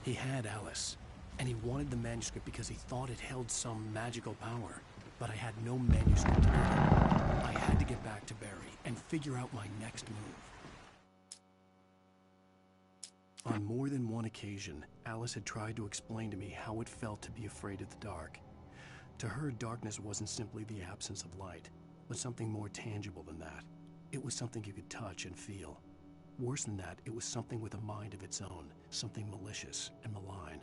He had Alice, and he wanted the manuscript because he thought it held some magical power. But I had no manuscript to give him. I had to get back to Barry and figure out my next move. On more than one occasion, Alice had tried to explain to me how it felt to be afraid of the dark. To her, darkness wasn't simply the absence of light, but something more tangible than that. It was something you could touch and feel. Worse than that, it was something with a mind of its own, something malicious and malign.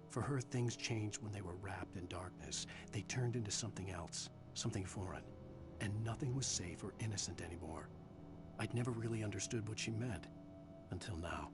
For her, things changed when they were wrapped in darkness. They turned into something else, something foreign, and nothing was safe or innocent anymore. I'd never really understood what she meant, until now.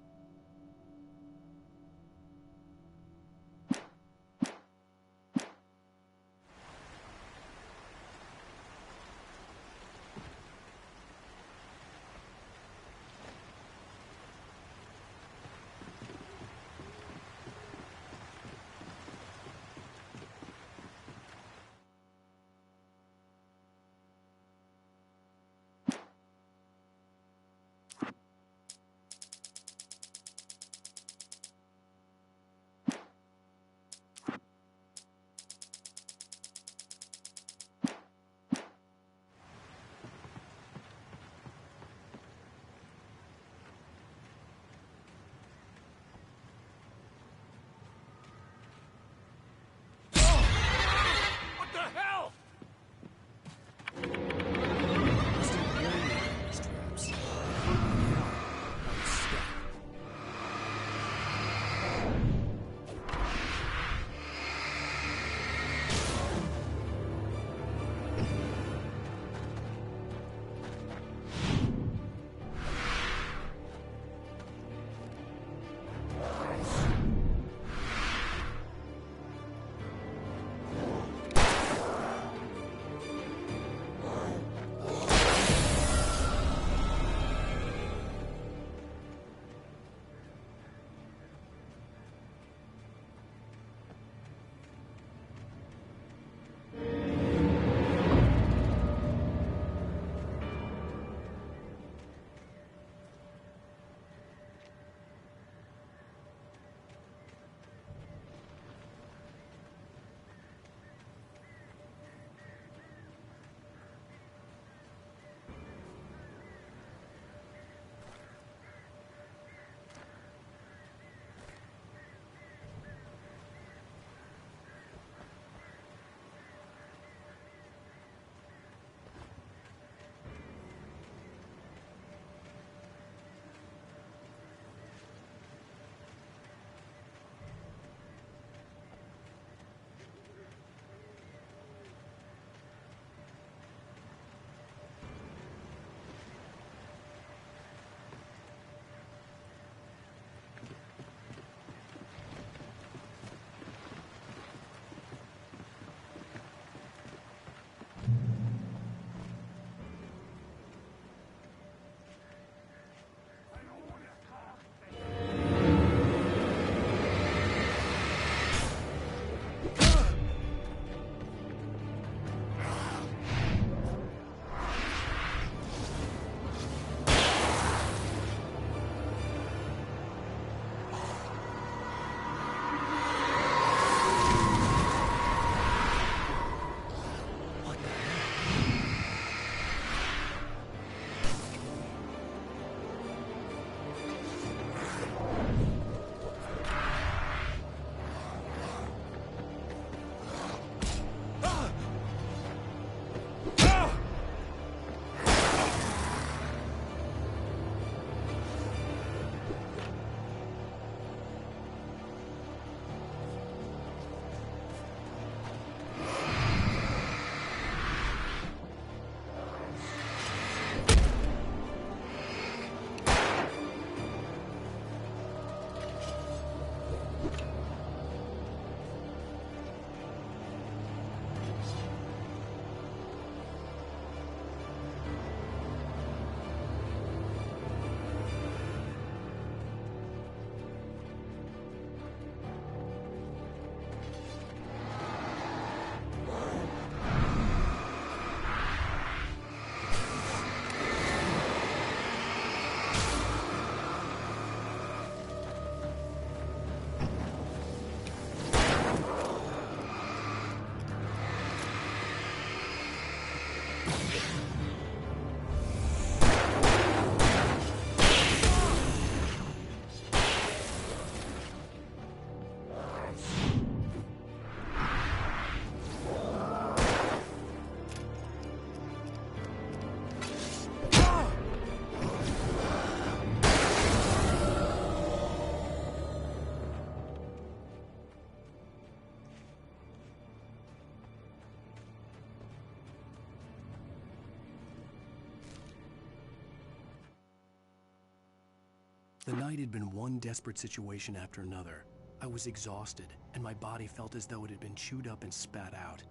The night had been one desperate situation after another. I was exhausted, and my body felt as though it had been chewed up and spat out.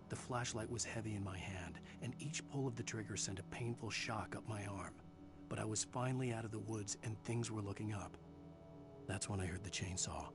The flashlight was heavy in my hand, and each pull of the trigger sent a painful shock up my arm. But I was finally out of the woods, and things were looking up. That's when I heard the chainsaw.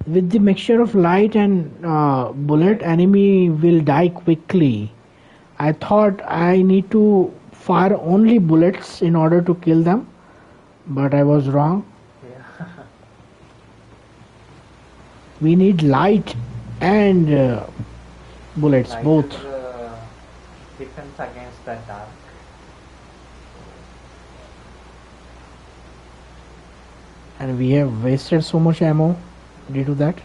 with the mixture of light and bullet, enemy will die quickly. I thought I need to fire only bullets in order to kill them, but I was wrong. Yeah. We need light and bullets, Light both. is defense against the dark. And we have wasted so much ammo due to that.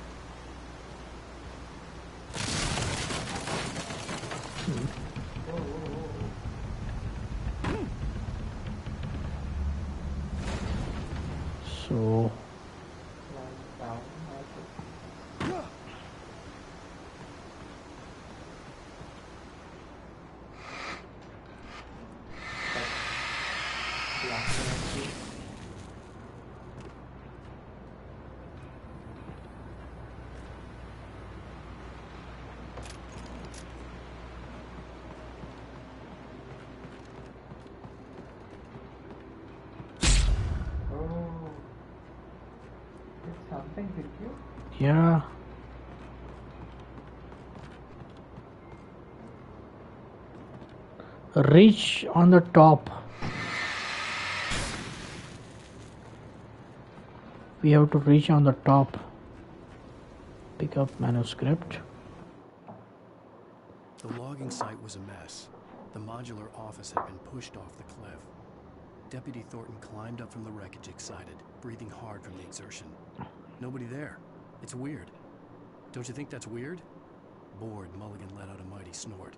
So Something hit you? yeah. Reach on the top. We have to reach on the top. Pick up manuscript. The logging site was a mess. The modular office had been pushed off the cliff. Deputy Thornton climbed up from the wreckage excited, breathing hard from the exertion. Nobody there. It's weird. Don't you think that's weird? Bored, Mulligan let out a mighty snort.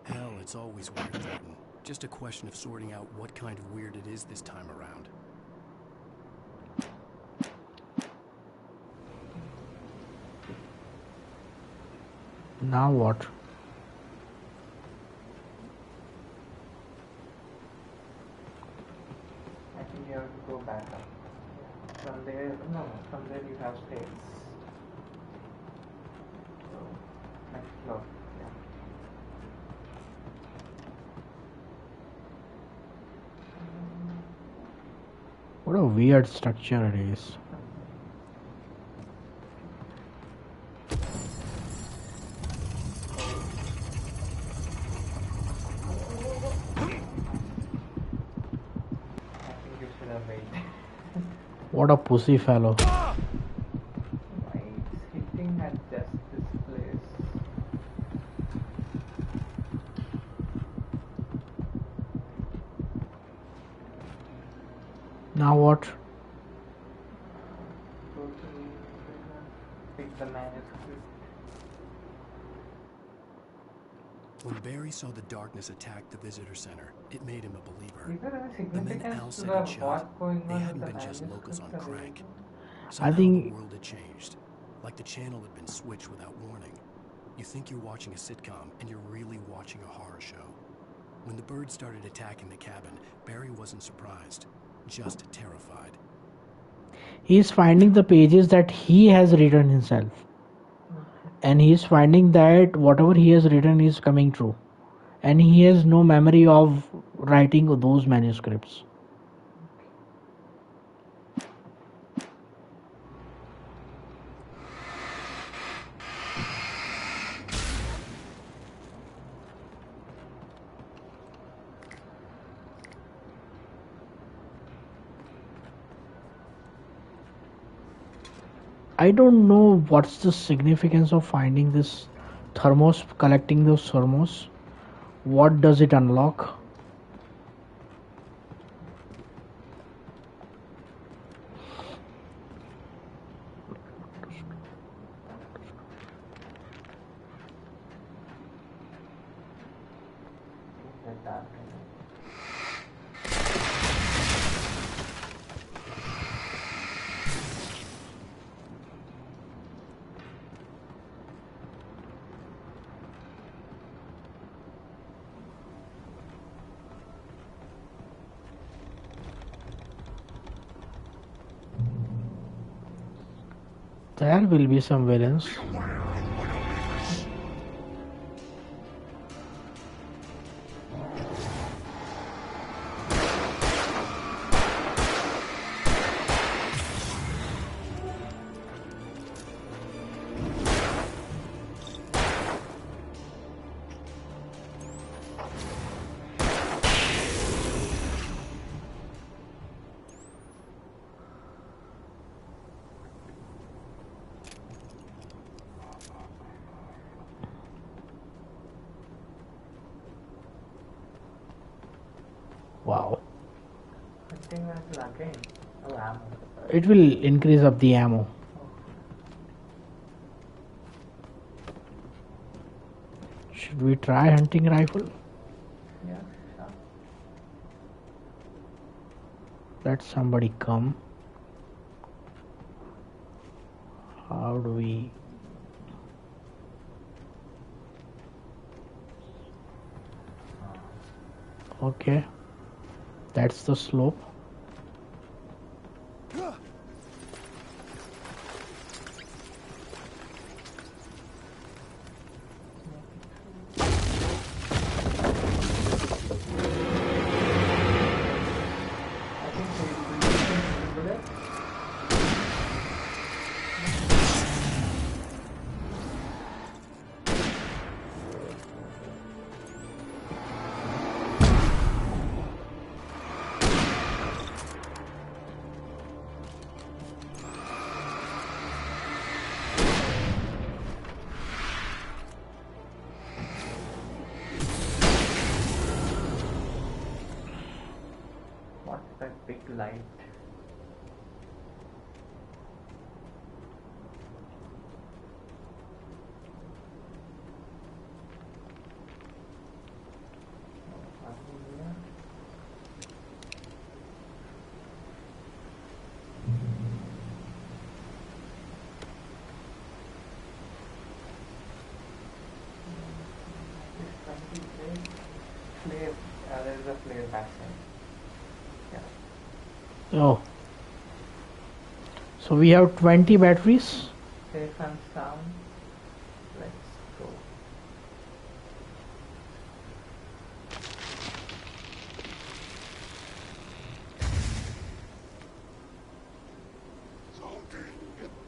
Hell, it's always weird, Thornton. Just a question of sorting out what kind of weird it is this time around. Now what? I think you have to go back up. From there, no, from there you have stairs. So, next floor, yeah. What a weird structure it is. What a pussy fellow. Why it's hitting at just this place? Now what? Go to pick the manuscript. When Barry saw the darkness attack the visitor center, it made him a believer. Is there any The men Al significance to said the he'd shot, what going they on hadn't with the been just locals on manuscript or crank. anything? Somehow think- the world had changed, like the channel had been switched without warning. You think you're watching a sitcom, and you're really watching a horror show. When the birds started attacking the cabin, Barry wasn't surprised, just terrified. He is finding the pages that he has written himself. And he is finding that whatever he has written is coming true. And he has no memory of writing those manuscripts. I don't know what's the significance of finding this thermos, collecting those thermos. What does it unlock? There will be some villains. Wow. Hunting rifle again. Oh, ammo. It will increase up the ammo. Should we try hunting rifle? Yeah, sure. Let somebody come. How do we... Okay, that's the slope. What's that big light? Flare. There is a flare backside. Yeah. Oh. So we have 20 batteries. Safe and sound. Let's go.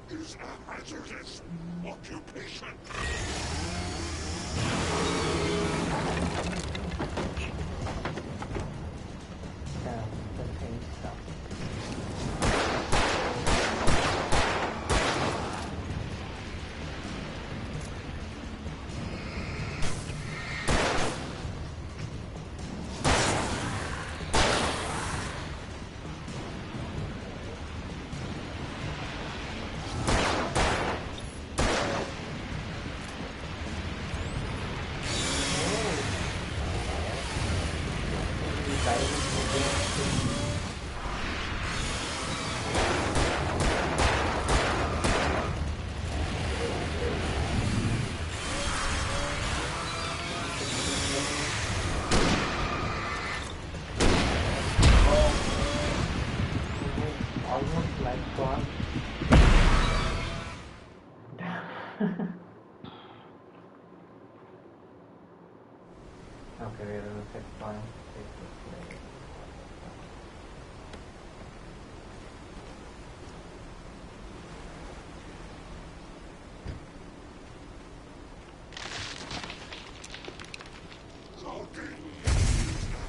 It is a hazardous occupation. Yeah, the same stuff. Almost like gone. Okay, we're in a set point.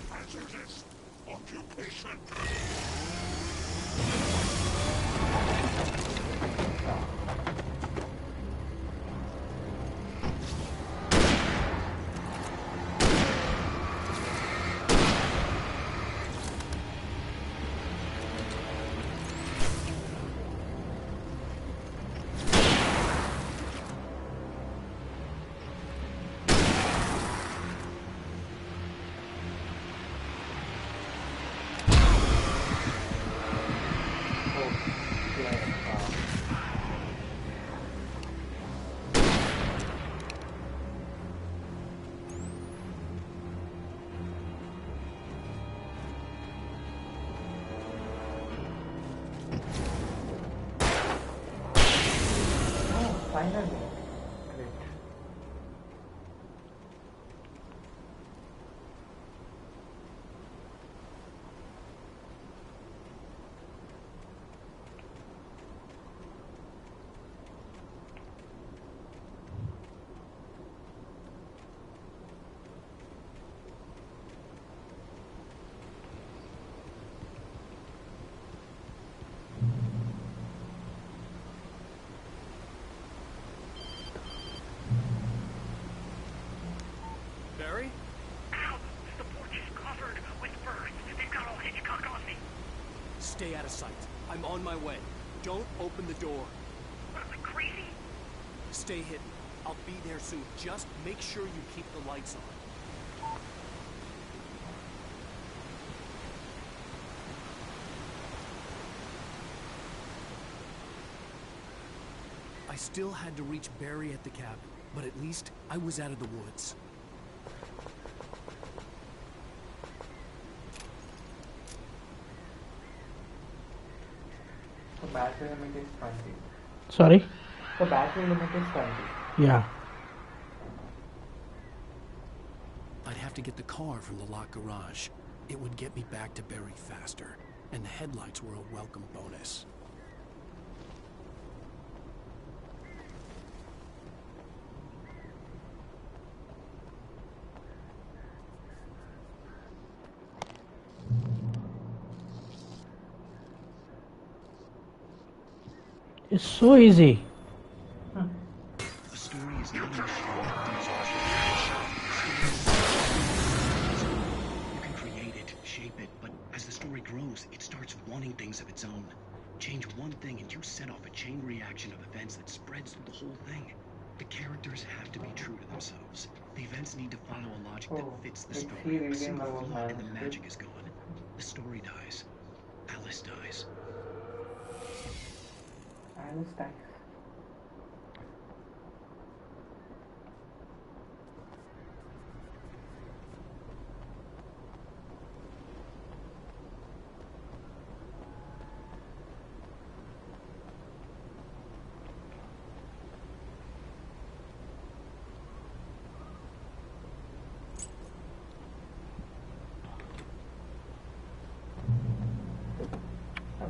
Hazardous occupation. Stay out of sight. I'm on my way. Don't open the door. What am I, crazy? Stay hidden. I'll be there soon. Just make sure you keep the lights on. I still had to reach Barry at the cabin, but at least I was out of the woods. The battery limit is 20. Sorry? The battery limit is 20. Yeah. I'd have to get the car from the locked garage. It would get me back to Barry faster, and the headlights were a welcome bonus. It's so easy. A story is not a machine. You can create it, shape it, but as the story grows, it starts wanting things of its own. Change one thing and you set off a chain reaction of events that spreads through the whole thing. The characters have to be true to themselves. The events need to follow a logic that fits the story. A single flaw and the magic is gone. The story dies. Alice dies. Alice dies.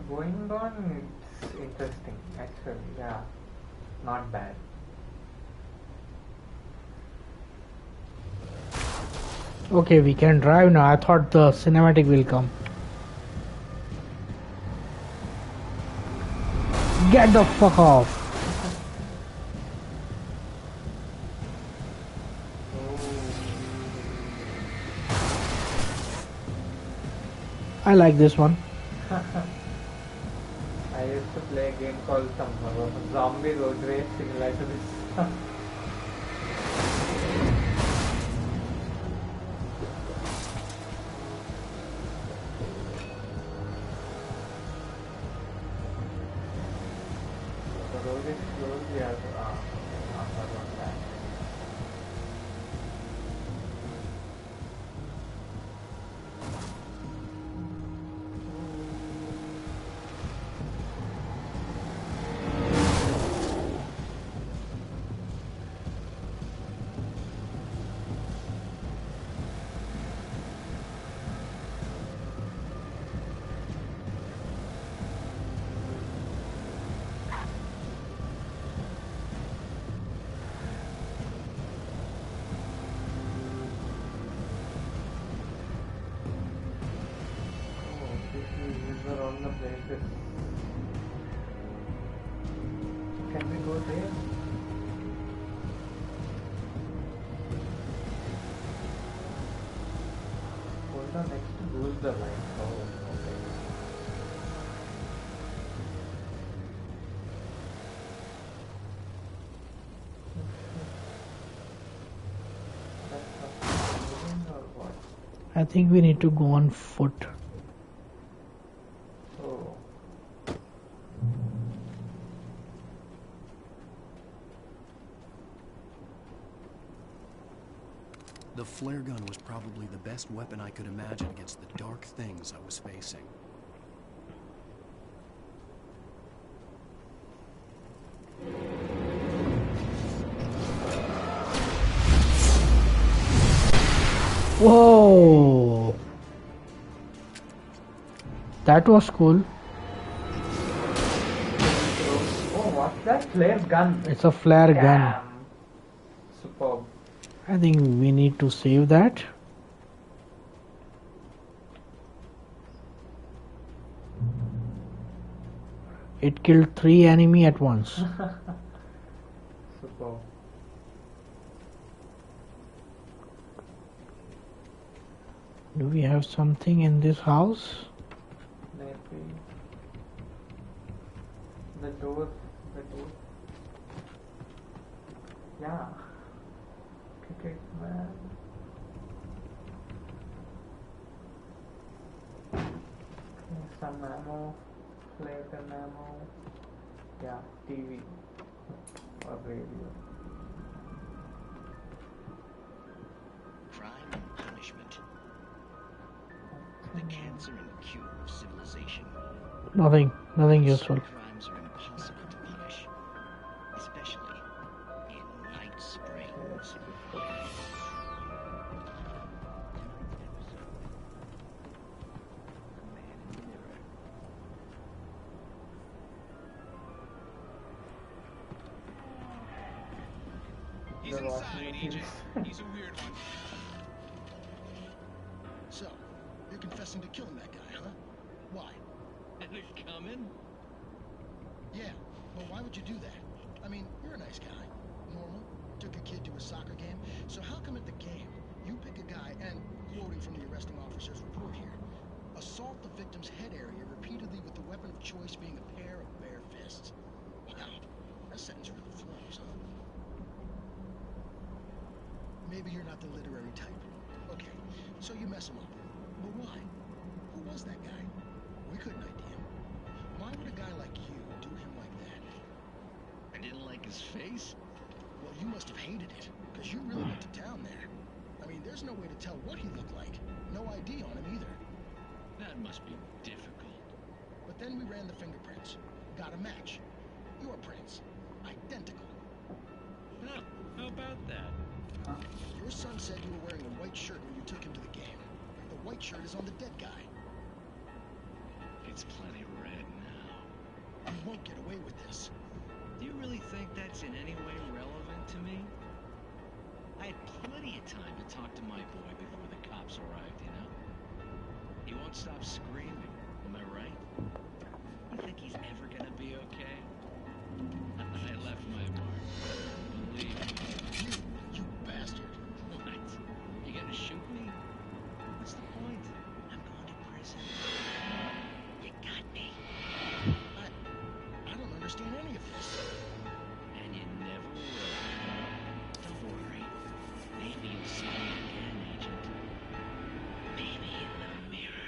Going on, it's interesting actually, yeah, not bad. Okay, we can drive now. I thought the cinematic will come. Get the fuck off. I like this one. I used to play a game called some zombie road race similar to this. The road is closed, we have to answer on that. These are all the places. Can we go there? Hold on, next to lose the line. Oh, okay. I think we need to go on foot. Oh. The flare gun was probably the best weapon I could imagine against the dark things I was facing. Whoa! That was cool. Oh, what's that? Flare gun. It's a flare gun. Superb. I think we need to save that. It killed 3 enemy at once. Superb. Do we have something in this house? Maybe. door. Yeah. Kick it, man. Some ammo, flare gun ammo. Yeah, TV or radio. Crime and punishment. The cancer and cure of civilization. Nothing useful. Some crimes are impossible to punish, especially in Night Springs. He's inside, Agent. He's a weird one. So, you're confessing to killing that guy, huh? Why? Coming? Yeah, well, why would you do that? I mean, you're a nice guy. Normal. Took a kid to a soccer game. So how come at the game, you pick a guy and, quoting from the arresting officer's report here, assault the victim's head area repeatedly with the weapon of choice being a pair of bare fists? Wow, that sentence really flows, huh? Maybe you're not the literary type. Okay, so you mess him up. But why? Who was that guy? We couldn't ID him. Why would a guy like you do him like that? I didn't like his face? Well, you must have hated it, because you really went to town there. I mean, there's no way to tell what he looked like. No ID on him either. That must be difficult. But then we ran the fingerprints. Got a match. Your prints. Identical. Huh, how about that? Your son said you were wearing a white shirt when you took him to the game. The white shirt is on the dead guy. It's plenty red now. You won't get away with this. Do you really think that's in any way relevant to me? I had plenty of time to talk to my boy before the cops arrived, you know? He won't stop screaming, am I right? You think he's ever gonna be okay? I left my mark. Believe me. You bastard. What? You gonna shoot me? What's the point? I'm going to prison. You got me. I don't understand any of this. And you never will. Don't worry. Maybe you'll see me again, Agent. Maybe in the mirror.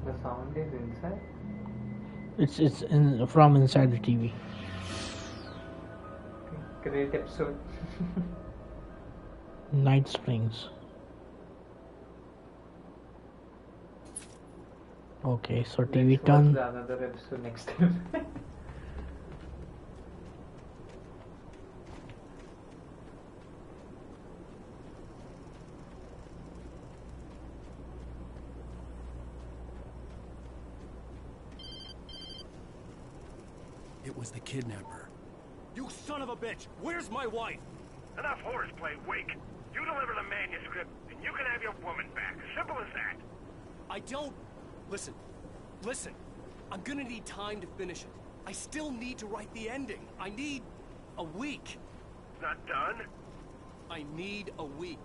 The sound is inside? It's from inside the TV. Great episode. Night Springs. Okay, so TV Let's turn. watch another episode next time. It was the kidnapper. You son of a bitch! Where's my wife? Enough horseplay, Wake. You deliver the manuscript, and you can have your woman back. Simple as that. I don't... Listen. I'm gonna need time to finish it. I still need to write the ending. I need a week. It's not done? I need a week.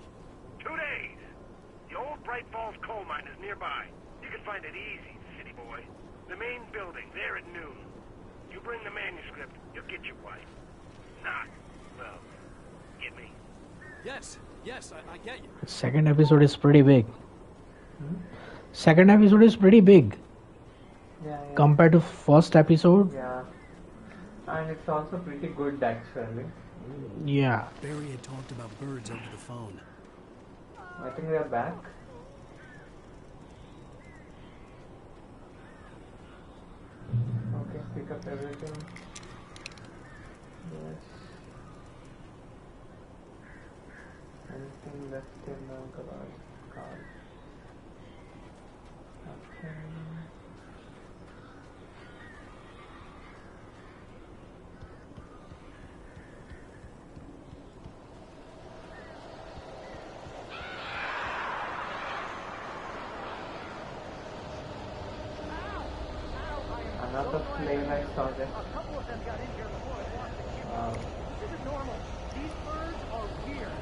2 days. The old Bright Falls coal mine is nearby. You can find it easy, city boy. The main building, there at noon. You bring the manuscript, you'll get your wife. Not, well, get me? Yes, I get you. Second episode is pretty big. Second episode is pretty big. Yeah. Compared to first episode. Yeah. And it's also pretty good actually. Yeah. Barry had talked about birds over the phone. I think they're back. Okay, pick up everything. Yes. Anything left in the garage? Car. Okay. Another flame I saw there. A couple of them got in here before I lost the camera. This isn't normal. These birds are weird.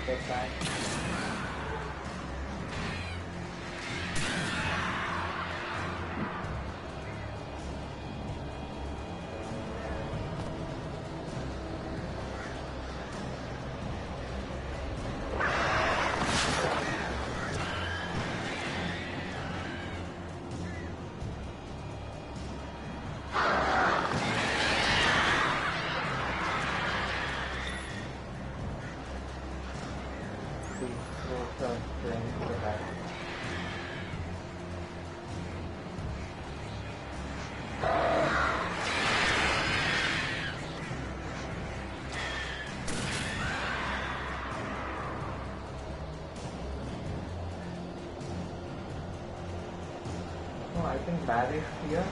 They try. I think Barry's here.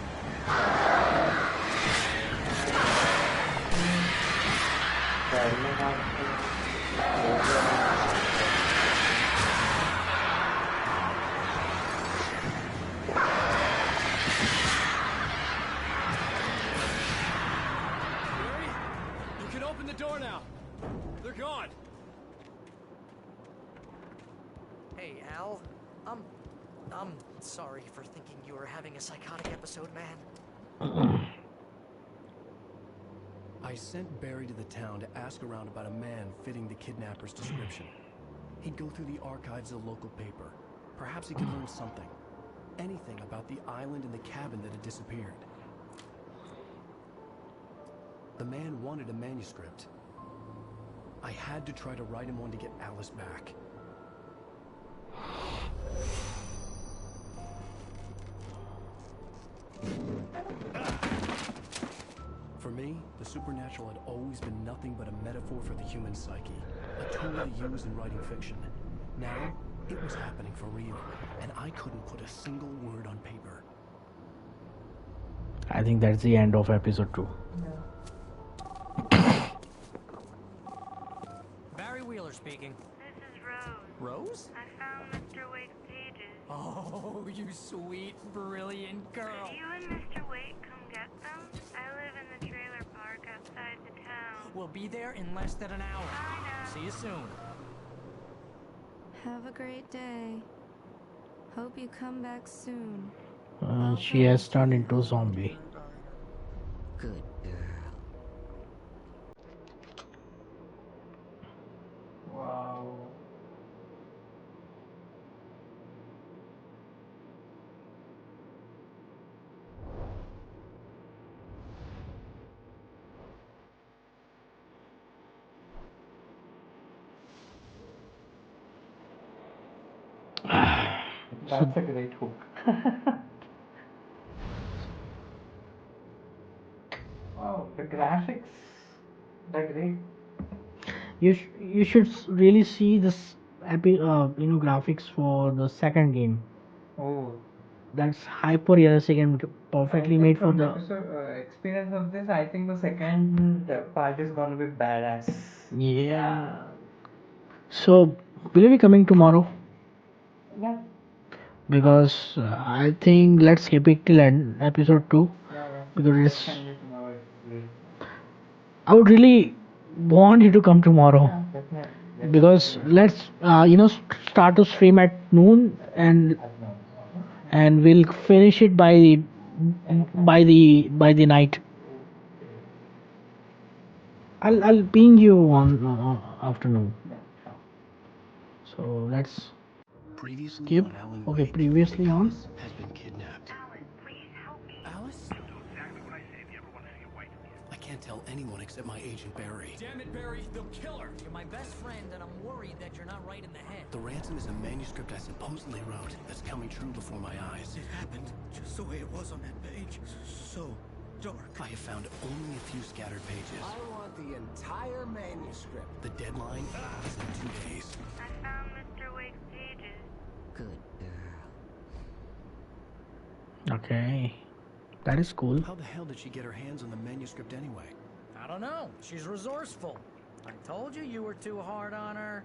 You can open the door now. They're gone. Hey, Al. I'm sorry for thinking you were having a psychotic episode, man. I sent Barry to the town to ask around about a man fitting the kidnapper's description. He'd go through the archives of the local paper. Perhaps he could learn something. Anything about the island and the cabin that had disappeared. The man wanted a manuscript. I had to try to write him one to get Alice back. For me, the supernatural had always been nothing but a metaphor for the human psyche, a tool to use in writing fiction. Now, it was happening for real, and I couldn't put a single word on paper. I think that's the end of episode 2. Barry Wheeler speaking. This is Rose. Rose? I found Mr. Wake's pages. Oh, you sweet, brilliant girl. Could you and Mr. Wake come get them? I live in the trailer park outside the town. We'll be there in less than an hour. See you soon. Have a great day. Hope you come back soon. She has turned into a zombie. Good girl. Wow. That's a great hook. Wow, the graphics, they're great. You should really see this graphics for the second game. Oh. That's hyper realistic and perfectly made for the Experience of this. I think the second part is gonna be badass. yeah. So will you be coming tomorrow? Yeah. Because I think let's skip it till end episode 2 because it's I would really want you to come tomorrow because let's start to stream at noon and we'll finish it by the night. I'll ping you on afternoon. So let's Previously skip. on Alan Okay, Wake, previously on. has been kidnapped. Alice? I can't tell anyone except my agent Barry. Damn it, Barry, they'll kill her. You're my best friend, and I'm worried that you're not right in the head. The ransom is a manuscript I supposedly wrote that's coming true before my eyes. It happened just the way it was on that page. So dark. I have found only a few scattered pages. I want the entire manuscript. The deadline is in 2 days. I found Mr. Wake's pages. Good girl. Okay, that is cool. How the hell did she get her hands on the manuscript anyway? I don't know. She's resourceful. I told you were too hard on her.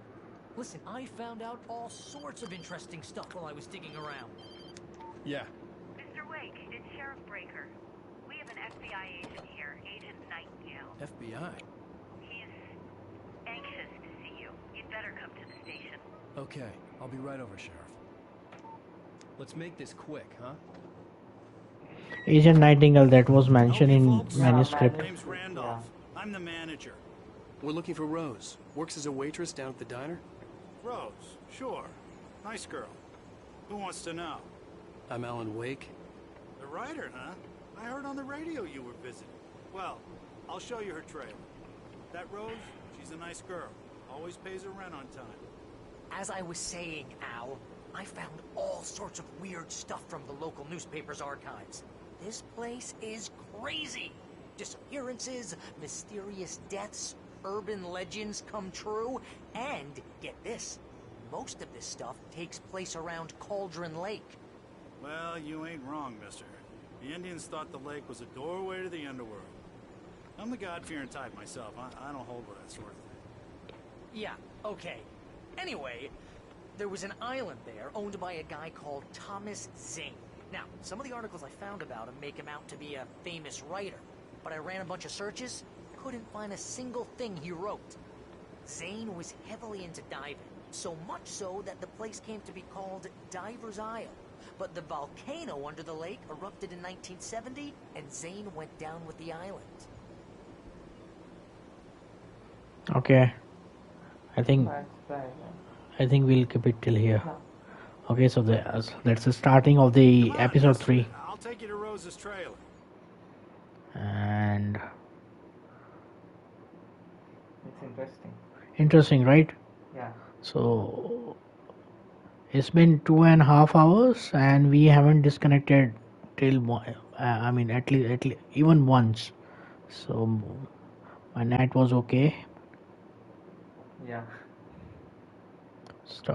Listen, I found out all sorts of interesting stuff while I was digging around. Yeah. Mr. Wake, it's Sheriff Breaker. We have an FBI agent here, Agent Nightingale. FBI? He's anxious to see you. You'd better come to the station. Okay, I'll be right over, Sheriff. Let's make this quick, huh? Agent Nightingale, that was mentioned in manuscript. Name's Randolph. I'm the manager. We're looking for Rose. Works as a waitress down at the diner. Rose, sure. Nice girl. Who wants to know? I'm Alan Wake. The writer, huh? I heard on the radio you were visiting. Well, I'll show you her trailer. That Rose, she's a nice girl. Always pays her rent on time. As I was saying, Al, I found all sorts of weird stuff from the local newspaper's archives. This place is crazy. Disappearances, mysterious deaths, urban legends come true, and, get this, most of this stuff takes place around Cauldron Lake. Well, you ain't wrong, mister. The Indians thought the lake was a doorway to the underworld. I'm the God-fearing type myself. I don't hold with that sort of thing. Yeah, okay. Anyway, there was an island there owned by a guy called Thomas Zane. Now, some of the articles I found about him make him out to be a famous writer, but I ran a bunch of searches, couldn't find a single thing he wrote. Zane was heavily into diving, so much so that the place came to be called Diver's Isle. But the volcano under the lake erupted in 1970, and Zane went down with the island. Okay, I think we'll keep it till here. Okay, so that's the starting of the episode 3. I'll take you to Rose's trailer. And it's interesting, right? Yeah. So it's been 2.5 hours and we haven't disconnected till I mean at least even once. So my net was okay. Yeah. Stop.